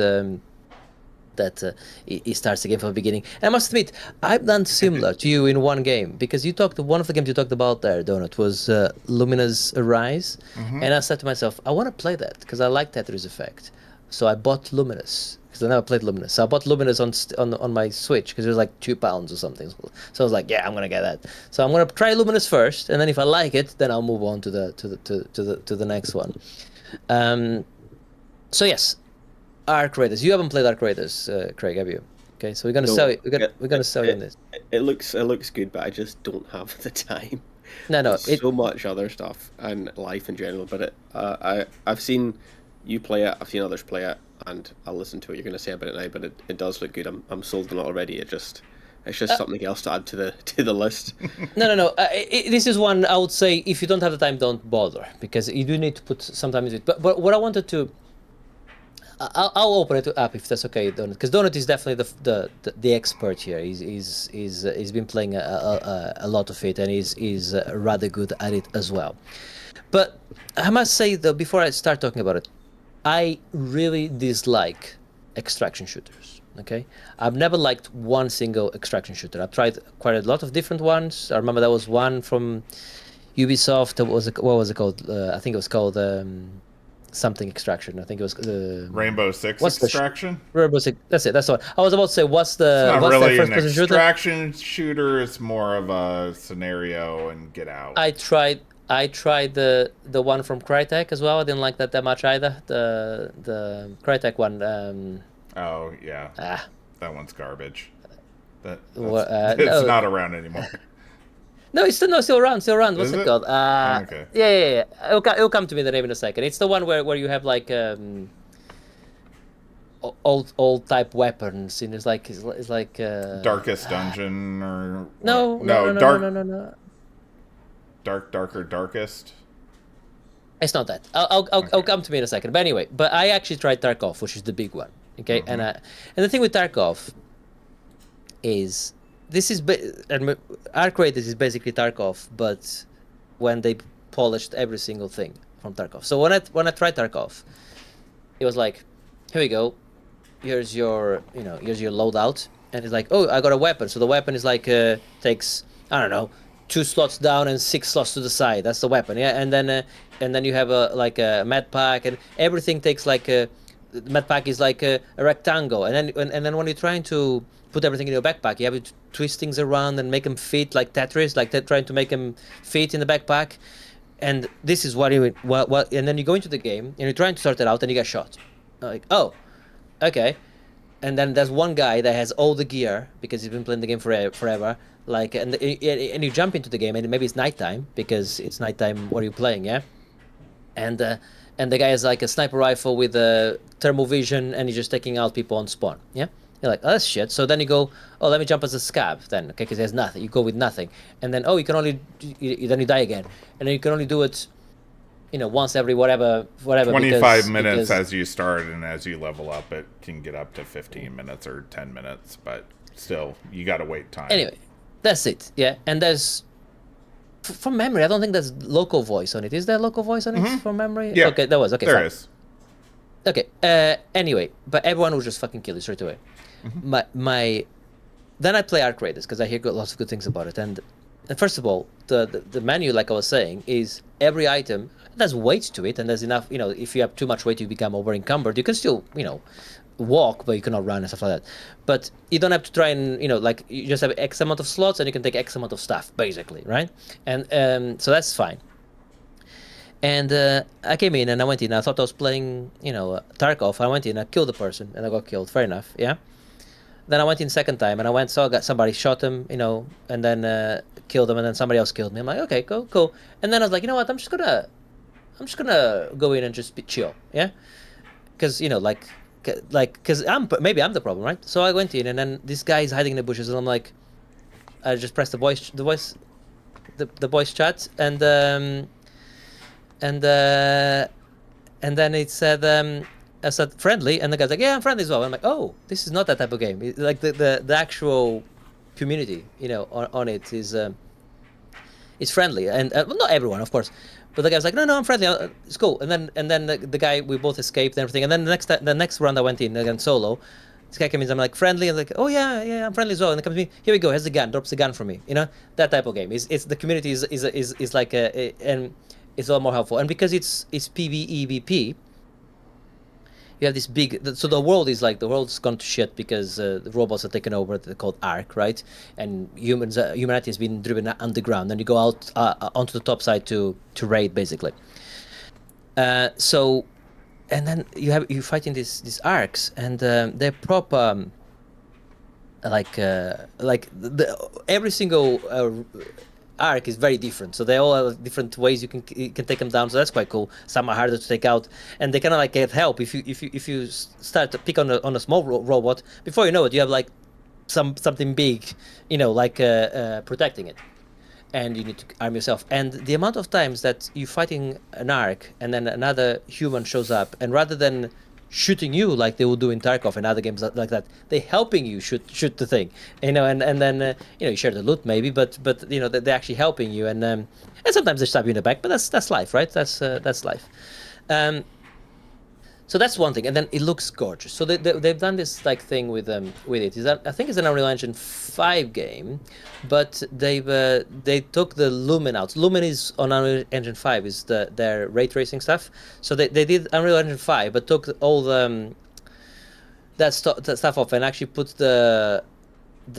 he starts the game from the beginning. And I must admit, I've done similar to you in one game, because one of the games you talked about there, Donut, was Lumina's Arise. Mm-hmm. And I said to myself, I want to play that because I like Tetris Effect. So I bought Luminous, because I never played Luminous. So I bought Luminous on my Switch because it was like £2 or something. So I was like, yeah, I'm gonna get that. So I'm gonna try Luminous first, and then if I like it, then I'll move on to the next one. So yes, Arc Raiders. You haven't played Arc Raiders, Craig, have you? Okay, so we're gonna sell it. We're gonna sell you on this. It looks good, but I just don't have the time. No, so much other stuff and life in general. But I've seen you play it. I've seen others play it, and I'll listen to what you're going to say about it now. But it does look good. I'm sold on it already. It's just something else to add to the list. No. This is one I would say, if you don't have the time, don't bother, because you do need to put some time into it. But what I wanted to, I'll open it up if that's okay, Donut, because Donut is definitely the expert here. He's been playing a lot of it, and he's rather good at it as well. But I must say though, before I start talking about it, I really dislike extraction shooters. Okay, I've never liked one single extraction shooter. I've tried quite a lot of different ones. I remember there was one from Ubisoft. What was it called? I think it was called something Extraction. I think it was Rainbow Six Extraction. Rainbow Six. That's it. That's the one. I was about to say, what's not really the an extraction shooter? It's more of a scenario and get out. I tried the one from Crytek as well. I didn't like that much either. The Crytek one. Oh yeah. That one's garbage. It's not around anymore. No, it's still around. What's it called? Okay. Yeah. It'll come to me the name in a second. It's the one where you have like old type weapons, and it's like Darkest Dungeon or no. Darker, Darkest? It's not that. I'll come to me in a second. But anyway, but I actually tried Tarkov, which is the big one. Okay, and the thing with Tarkov is Arc Raiders is basically Tarkov, but when they polished every single thing from Tarkov. So when I tried Tarkov, it was like, here we go, here's your loadout, and it's like, oh, I got a weapon. So the weapon is like takes, I don't know, 2 slots down and 6 slots to the side. That's the weapon, yeah. And then you have a med pack, and everything takes like the med pack is like a rectangle, and then when you're trying to put everything in your backpack, you have to twist things around and make them fit like Tetris, like trying to make them fit in the backpack. And this is what and then you go into the game and you're trying to sort it out, and you get shot. Like, oh, okay. And then there's one guy that has all the gear because he's been playing the game forever. Like, and you jump into the game, and maybe it's nighttime because it's nighttime where you're playing, yeah. And the guy has like a sniper rifle with a thermal vision, and he's just taking out people on spawn, yeah. You're like, oh, that's shit. So then you go, oh, let me jump as a scab then, okay, because there's nothing. You go with nothing, and then you can only then you die again, and then you can only do it, once every whatever. 25 minutes as you start, and as you level up, it can get up to 15 minutes or 10 minutes, but still, you got to wait time. Anyway, that's it, yeah. And there's, from memory, I don't think there's local voice on it. Is there local voice on it from memory? Yeah. Okay, there was. Okay, there is. Okay. Anyway, but everyone will just fucking kill you straight away. Then I play Arc Raiders because I hear lots of good things about it. And first of all, the menu, like I was saying, is every item there's weight to it, and there's enough. If you have too much weight, you become over encumbered. You can still, walk, but you cannot run and stuff like that. But you don't have to try and like you just have X amount of slots, and you can take X amount of stuff, basically, right? And so that's fine. And I came in and I went in. I thought I was playing, Tarkov. I went in, I killed the person, and I got killed. Fair enough, yeah. Then I went in second time, and I got somebody shot him, and then killed him, and then somebody else killed me. I'm like, okay, cool. And then I was like, you know what? I'm just gonna go in and just chill, yeah, because because maybe I'm the problem, right? So I went in, and then this guy is hiding in the bushes, and I'm like, I just pressed the voice chat, and then it said I said friendly, and the guy's like, yeah, I'm friendly as well. I'm like, oh, this is not that type of game. Like the actual community, on it is friendly, and well, not everyone, of course, but the guy's like, no, I'm friendly. It's cool. And then the guy, we both escaped and everything. And then the next round I went in again solo. This guy came in, I'm like, friendly, and like, oh yeah, I'm friendly as well. And he comes to me, here we go, here's the gun, drops the gun from me. That type of game. It's the community is like and it's a lot more helpful. And because it's PvEVP, you have this big, so the world's gone to shit because the robots are taken over. They're called Ark, right? And humanity has been driven underground, and you go out onto the top side to raid, basically. So, and then you fight in these Arks, and they're proper every single Ark is very different, so they all have different ways you can take them down. So that's quite cool. Some are harder to take out, and they kind of like get help if you start to pick on a small robot. Before you know it, you have like something big, protecting it, and you need to arm yourself. And the amount of times that you're fighting an Ark and then another human shows up, and rather than shooting you like they will do in Tarkov and other games like that, they're helping you shoot the thing, and then you share the loot maybe, but they're actually helping you, and sometimes they stab you in the back, but that's life, right? That's life. So that's one thing, and then it looks gorgeous. So they've done this thing with it. I think it's an Unreal Engine 5 game, but they took the Lumen out. Lumen is on Unreal Engine 5 is their ray tracing stuff. So they did Unreal Engine 5, but took all that stuff off and actually put the I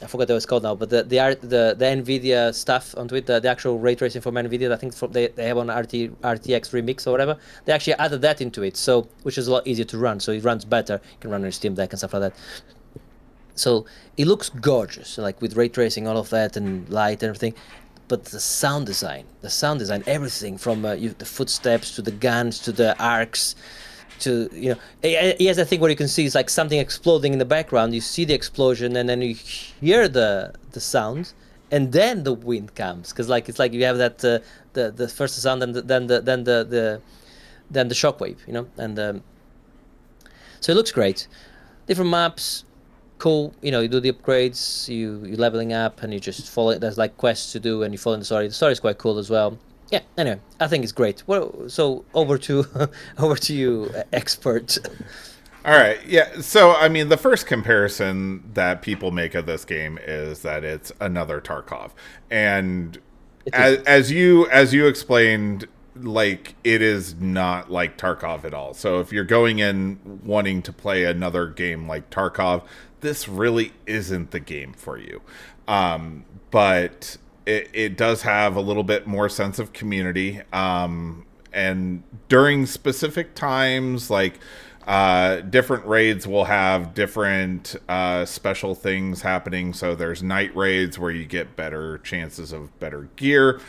forgot what it was called now, but the NVIDIA stuff onto it, the actual ray tracing from NVIDIA. I think they have on RTX Remix or whatever. They actually added that into it, so which is a lot easier to run. So it runs better. You can run on your Steam Deck and stuff like that. So it looks gorgeous, like with ray tracing, all of that, and light and everything. But the sound design, everything from the footsteps to the guns to the arcs. He has a thing where you can see it's like something exploding in the background. You see the explosion, and then you hear the sound, and then the wind comes, because like it's like you have that the first sound, and then the shockwave, and so it looks great. Different maps, cool. You do the upgrades, you leveling up, and you just follow. There's like quests to do, and you follow the story. The story is quite cool as well. Yeah. Anyway, I think it's great. Well, so over to you, expert. All right. Yeah. So, I mean, the first comparison that people make of this game is that it's another Tarkov. And as you explained, like, it is not like Tarkov at all. So if you're going in wanting to play another game like Tarkov, this really isn't the game for you. But it does have a little bit more sense of community. And during specific times, like, different raids will have different special things happening. So there's night raids where you get better chances of better gear.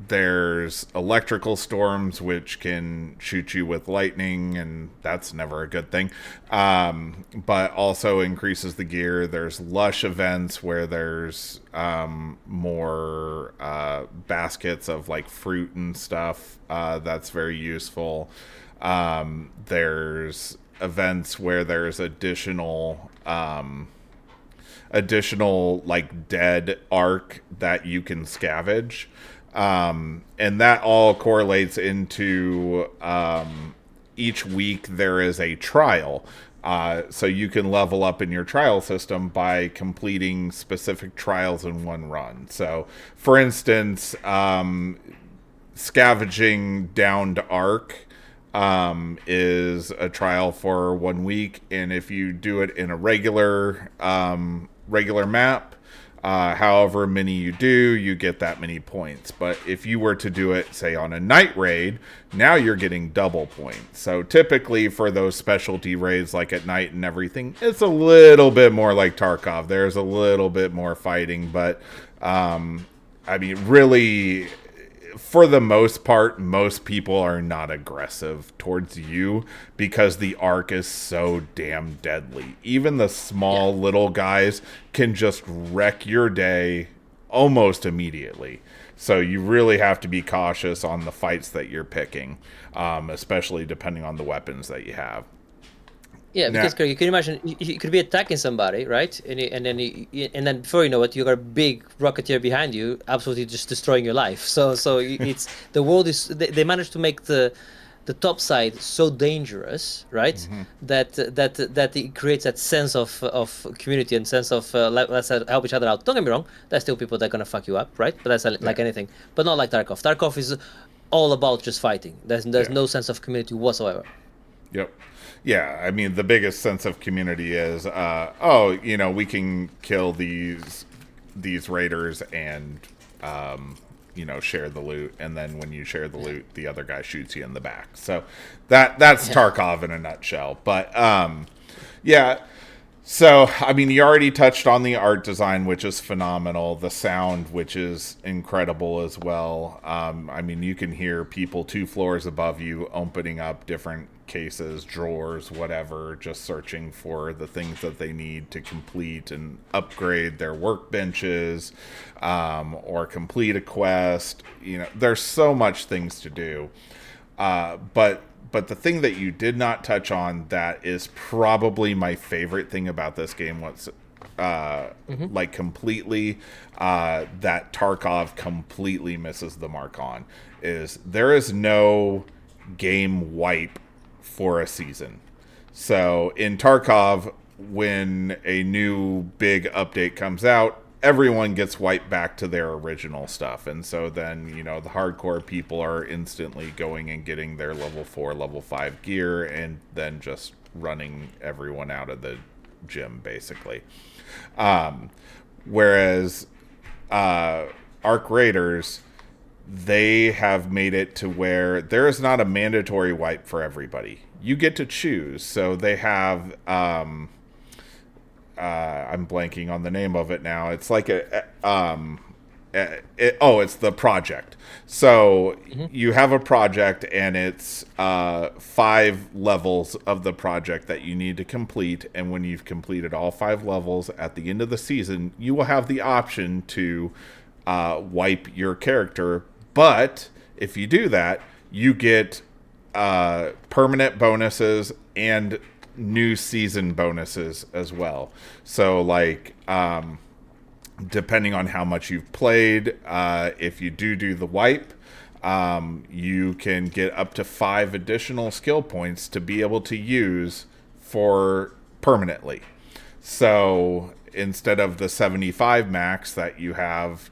There's electrical storms, which can shoot you with lightning, and that's never a good thing, but also increases the gear. There's lush events where there's more baskets of like fruit and stuff. That's very useful. There's events where there's additional like dead arc that you can scavenge. And that all correlates into each week there is a trial. So you can level up in your trial system by completing specific trials in one run. So, for instance, scavenging downed arc is a trial for 1 week, and if you do it in a regular map, however many you do, you get that many points. But if you were to do it, say, on a night raid, now you're getting double points. So typically for those specialty raids, like at night and everything, it's a little bit more like Tarkov. There's a little bit more fighting, but I mean, really, for the most part, most people are not aggressive towards you because the arc is so damn deadly. Even the small little guys can just wreck your day almost immediately. So you really have to be cautious on the fights that you're picking, especially depending on the weapons that you have. Yeah, because you can imagine you could be attacking somebody, right? And then before you know it, you got a big rocketeer behind you, absolutely just destroying your life. So it's the world is they managed to make the top side so dangerous, right? Mm-hmm. That it creates that sense of community and sense of let's help each other out. Don't get me wrong, there's still people that are gonna fuck you up, right? But that's like anything, but not like Tarkov. Tarkov is all about just fighting. There's no sense of community whatsoever. Yep. Yeah, I mean, the biggest sense of community is, we can kill these raiders and, share the loot. And then when you share the loot, the other guy shoots you in the back. So that's Tarkov in a nutshell. But, yeah. So, I mean, you already touched on the art design, which is phenomenal. The sound, which is incredible as well. I mean, you can hear people 2 floors above you opening up different cases, drawers, whatever, just searching for the things that they need to complete and upgrade their workbenches, or complete a quest. There's so much things to do. But the thing that you did not touch on that is probably my favorite thing about this game was like completely that Tarkov completely misses the mark on is there is no game wipe for a season. So in Tarkov, when a new big update comes out, everyone gets wiped back to their original stuff. And so then, the hardcore people are instantly going and getting their level 4, level 5 gear and then just running everyone out of the gym, basically. Whereas Arc Raiders, they have made it to where there is not a mandatory wipe for everybody. You get to choose. So they have... I'm blanking on the name of it now. It's like it's the project. So you have a project, and it's 5 levels of the project that you need to complete. And when you've completed all 5 levels at the end of the season, you will have the option to wipe your character. But if you do that, you get permanent bonuses and new season bonuses as well. So like depending on how much you've played, if you do the wipe, you can get up to 5 additional skill points to be able to use for permanently. So instead of the 75 max that you have,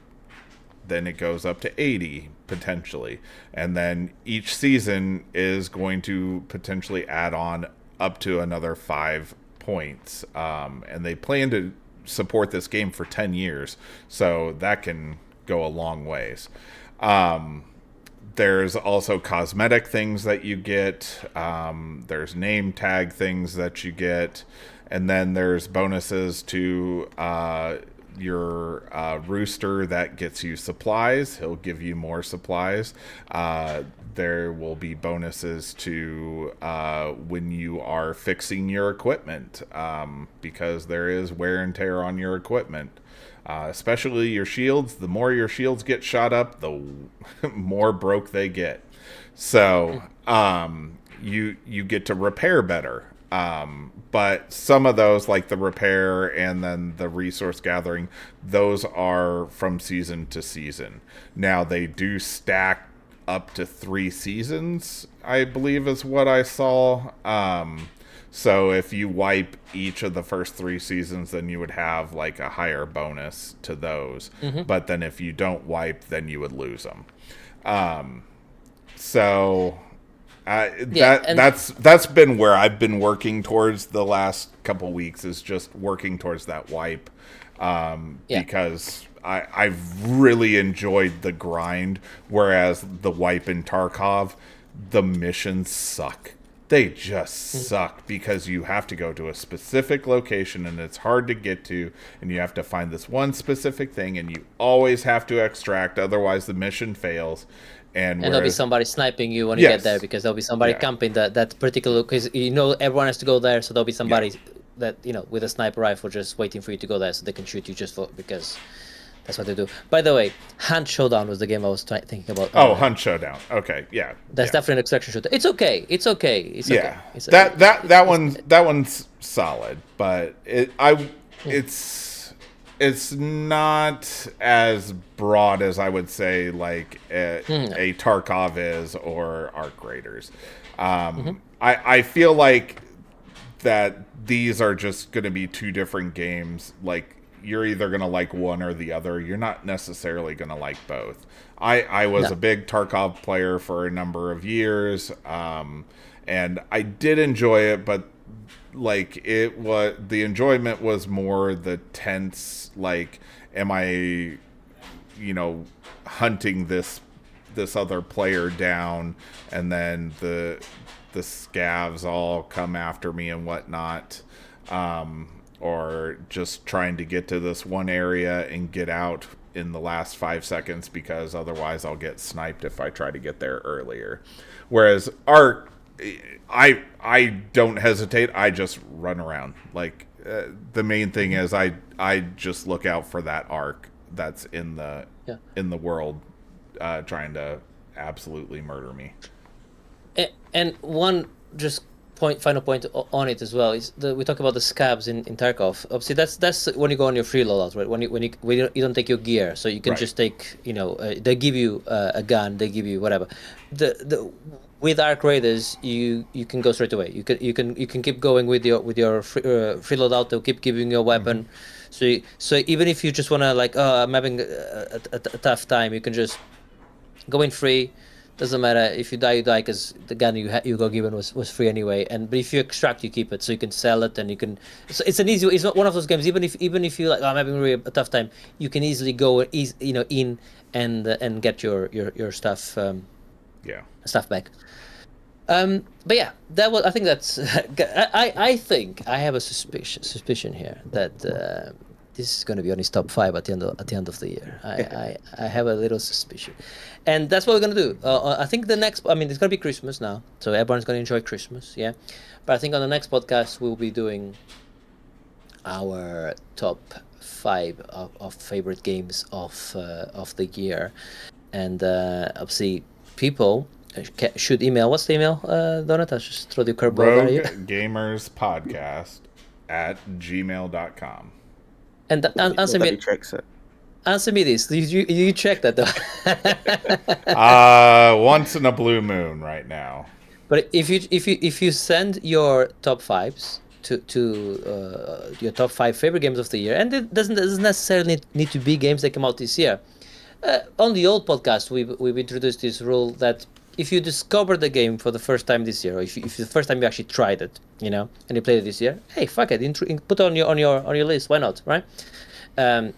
then it goes up to 80 potentially. And then each season is going to potentially add on up to another 5 points. And they plan to support this game for 10 years, so that can go a long ways. There's also cosmetic things that you get. There's name tag things that you get. And then there's bonuses to your rooster that gets you supplies. He'll give you more supplies. There will be bonuses to when you are fixing your equipment, because there is wear and tear on your equipment. Especially your shields. The more your shields get shot up, the more broke they get. So you get to repair better. But some of those, like the repair and then the resource gathering, those are from season to season. Now they do stack up to 3 seasons, I believe is what I saw. So if you wipe each of the first 3 seasons, then you would have like a higher bonus to those. But then if you don't wipe, then you would lose them. That's been where I've been working towards the last couple weeks, is just working towards that wipe, because I've really enjoyed the grind, whereas the wipe in Tarkov, the missions suck. They just suck because you have to go to a specific location and it's hard to get to, and you have to find this one specific thing, and you always have to extract, otherwise the mission fails. And there'll be somebody sniping you when you get there, because there'll be somebody camping that particular, because everyone has to go there, so there'll be somebody that with a sniper rifle just waiting for you to go there so they can shoot you just because that's what they do. By the way, Hunt Showdown was the game I was thinking about. Hunt Showdown. Okay, yeah. That's definitely an extraction shooter. It's okay. It's okay. That one's solid, but it's not as broad as I would say like a Tarkov is, or Arc Raiders. I feel like that these are just going to be 2 different games. Like, you're either going to like one or the other. You're not necessarily going to like both. I was a big Tarkov player for a number of years, and I did enjoy it, but like the enjoyment was more the tense, like, am I hunting this other player down, and then the scavs all come after me and whatnot, or just trying to get to this one area and get out in the last 5 seconds, because otherwise I'll get sniped if I try to get there earlier. Whereas Arc, I don't hesitate. I just run around. Like, the main thing is I just look out for that Arc that's in the world, trying to absolutely murder me. And one just final point on it as well is we talk about the scabs in Tarkov. Obviously, that's when you go on your free loadout, right? When you don't take your gear, so you can just take they give you a gun, they give you whatever. With Arc Raiders, you can go straight away. You can keep going with your free loadout. They'll keep giving you a weapon. So even if you just wanna I'm having a tough time, you can just go in free. Doesn't matter if you die, because the gun you got given was free anyway. But if you extract, you keep it, so you can sell it, and you can. So it's an easy. It's not one of those games. Even if you I'm having really a tough time, you can easily go in and get your stuff. Stuff back. But yeah, I think that's. I think I have a suspicion here that this is going to be on his top 5 at the end of the year. I have a little suspicion, and that's what we're going to do. I think the next, I mean, it's going to be Christmas now, so everyone's going to enjoy Christmas, yeah. But I think on the next podcast we'll be doing our top 5 of favorite games of the year, and obviously people should email. What's the email, Donut? I'll just throw the curveball at you. RogueGamersPodcast@gmail.com. And answer me. Answer me this. You check that though. Once in a blue moon right now. But if you send your top 5s to your top 5 favorite games of the year, and it doesn't necessarily need to be games that come out this year. On the old podcast, we've introduced this rule that if you discover the game for the first time this year, or if the first time you actually tried it, you know, and you played it this year, hey, fuck it, put it on your list. Why not, right? I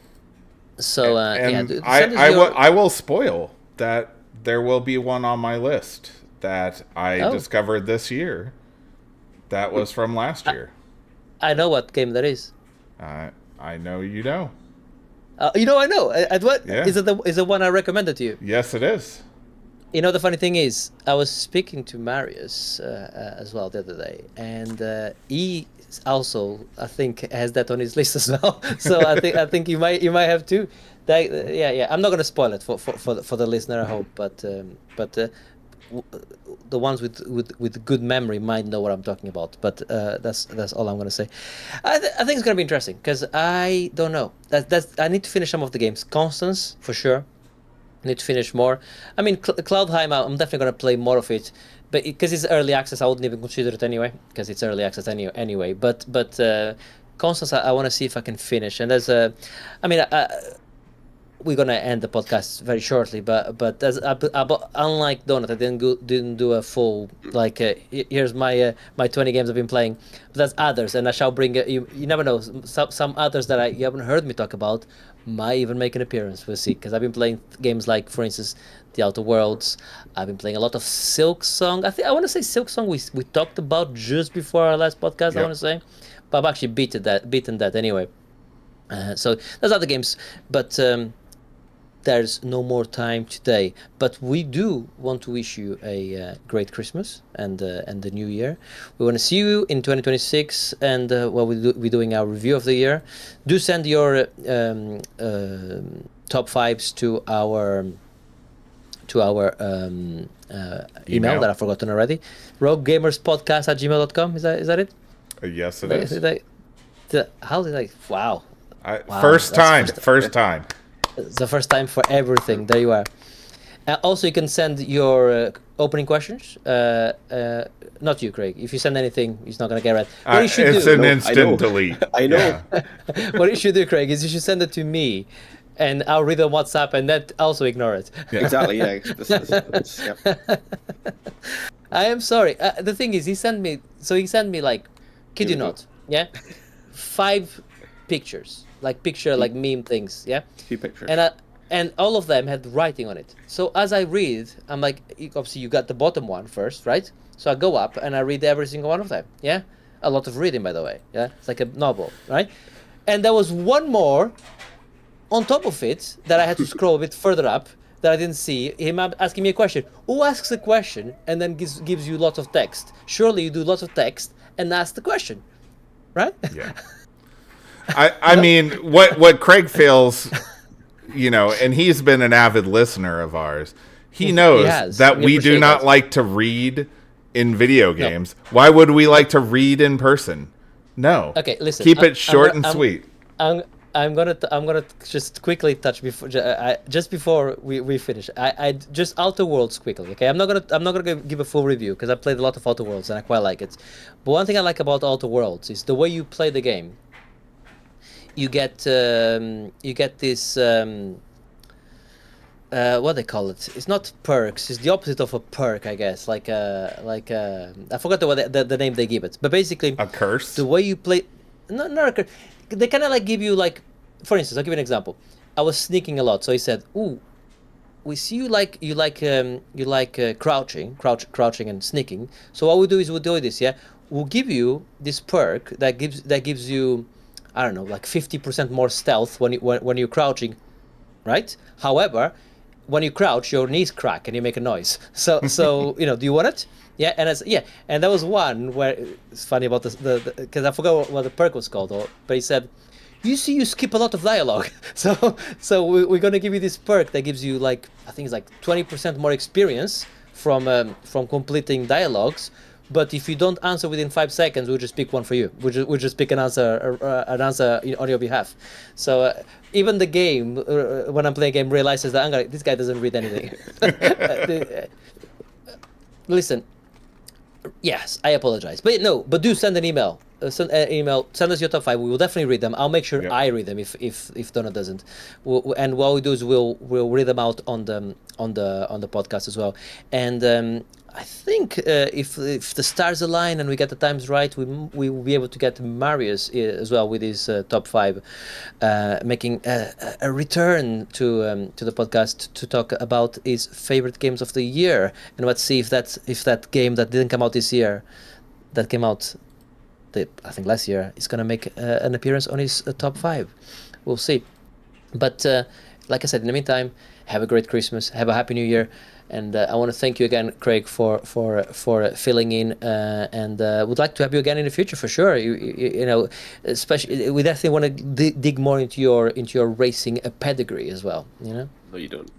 will spoil that there will be one on my list that I discovered this year. That was from last year. I know what game that is. I know you know. I know. What? Yeah. Is it the one I recommended to you? Yes, it is. You know, the funny thing is, I was speaking to Marius as well the other day, and he also, I think, has that on his list as well. So I think you might have too. Yeah. I'm not going to spoil it for the listener, I hope, but the ones with good memory might know what I'm talking about. But that's all I'm going to say. I think it's going to be interesting because I don't know. I need to finish some of the games. Constance, for sure. I need to finish more. I mean, Cloudheim, I'm definitely going to play more of it, but because it's early access, I wouldn't even consider it anyway, because it's early access anyway. But Constance, I want to see if I can finish. And there's we're going to end the podcast very shortly, but unlike Donut, I didn't do a full, like, here's my 20 games I've been playing. But there's others, and I shall bring, you never know, some others that you haven't heard me talk about might even make an appearance. We'll see, because I've been playing games like, for instance, The Outer Worlds. I've been playing a lot of Silksong. I want to say Silksong we talked about just before our last podcast, yep. I want to say. But I've actually beaten that anyway. So there's other games, but there's no more time today. But we do want to wish you a great Christmas and the New Year. We want to see you in 2026, and we're doing our review of the year. Do send your top 5s to our email that I've forgotten already. RogueGamersPodcast@gmail.com. Is that it? Yes, it is. How did I? Wow. First time. It's the first time for everything. There you are. Also, you can send your opening questions. Not you, Craig. If you send anything, it's not going to get read. What you should it's do, an instant delete. I know. Yeah. What you should do, Craig, is you should send it to me, and I'll read on WhatsApp, and then also ignore it. Yeah. Exactly. Yeah. Yep. I am sorry. The thing is, he sent me like, kid you not, yeah, 5 pictures. Like meme things, yeah. Few pictures. And all of them had writing on it. So as I read, I'm like, obviously you got the bottom one first, right? So I go up and I read every single one of them, yeah. A lot of reading, by the way, yeah. It's like a novel, right? And there was one more on top of it that I had to scroll a bit further up that I didn't see. Him asking me a question. Who asks a question and then gives you lots of text? Surely you do lots of text and ask the question, right? Yeah. I mean, what Craig feels, and he's been an avid listener of ours. He knows that we do not like to read in video games. No. Why would we like to read in person? No. Okay, listen. Keep it short and sweet. I'm gonna just quickly touch before we finish. I just Outer Worlds quickly. Okay, I'm not gonna give a full review because I played a lot of Outer Worlds and I quite like it. But one thing I like about Outer Worlds is the way you play the game. You get this what they call it. It's not perks. It's the opposite of a perk, I guess. I forgot the name they give it. But basically, a curse. The way you play, not a curse. They kind of like give you like, for instance, I'll give you an example. I was sneaking a lot, so he said, "Ooh, we see you like crouching and sneaking. So what we do is we'll do this. Yeah, we'll give you this perk that gives you." I don't know, like 50% more stealth when you're crouching, right? However, when you crouch, your knees crack and you make a noise. So you know, do you want it? Yeah, and there was one where it's funny about the because I forgot what the perk was called, but he said, you see, you skip a lot of dialogue. So we're gonna give you this perk that gives you like, I think it's like 20% more experience from completing dialogues. But if you don't answer within 5 seconds, we'll just pick one for you. We'll just pick an answer on your behalf. So even the game, when I'm playing a game, realizes that this guy doesn't read anything. Listen, yes, I apologize, but no, but do send an email. Send us your top 5. We will definitely read them. I'll make sure I read them if Donna doesn't. And what we do is we'll read them out on the podcast as well. And I think if the stars align and we get the times right, we will be able to get Marius as well with his top 5, making a return to the podcast to talk about his favorite games of the year. And let's see if that game that didn't come out this year, that came out, I think last year, is going to make an appearance on his top 5. We'll see. But like I said, in the meantime, have a great Christmas, have a happy New Year, and I want to thank you again, Craig, for filling in, and would like to have you again in the future for sure. You know, especially we definitely want to dig more into your racing pedigree as well. You know. No, you don't.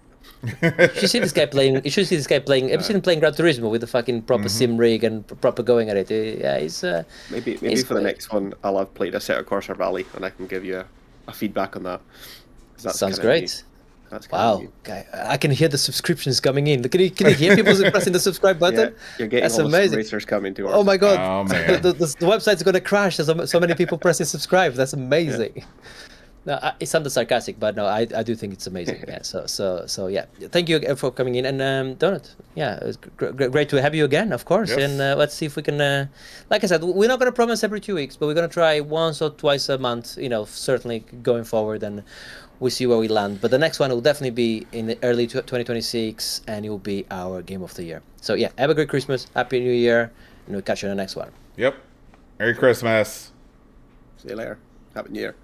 You should see this guy playing. Have you seen him playing Gran Turismo with the fucking proper sim rig and proper going at it? Yeah, he's maybe for the next one I'll have played Assetto Corsa Rally and I can give you a feedback on that. Sounds great. Wow, guy, I can hear the subscriptions coming in. Can you hear people pressing the subscribe button? Yeah, you're getting that's amazing. Racers coming to us. Oh my god! Oh, man. the website's going to crash. There's so many people pressing subscribe. That's amazing. Yeah. No, it sounded sarcastic, but no, I do think it's amazing. Yeah. So yeah. Thank you for coming in, and Donut. Yeah, it's great to have you again, of course. Yes. And let's see if we can. Like I said, we're not going to promise every 2 weeks, but we're going to try once or twice a month. You know, certainly going forward, and we see where we land. But the next one will definitely be in the early 2026, and it will be our game of the year. So yeah, have a great Christmas, Happy New Year, and we'll catch you in the next one. Yep. Merry Christmas. See you later. Happy New Year.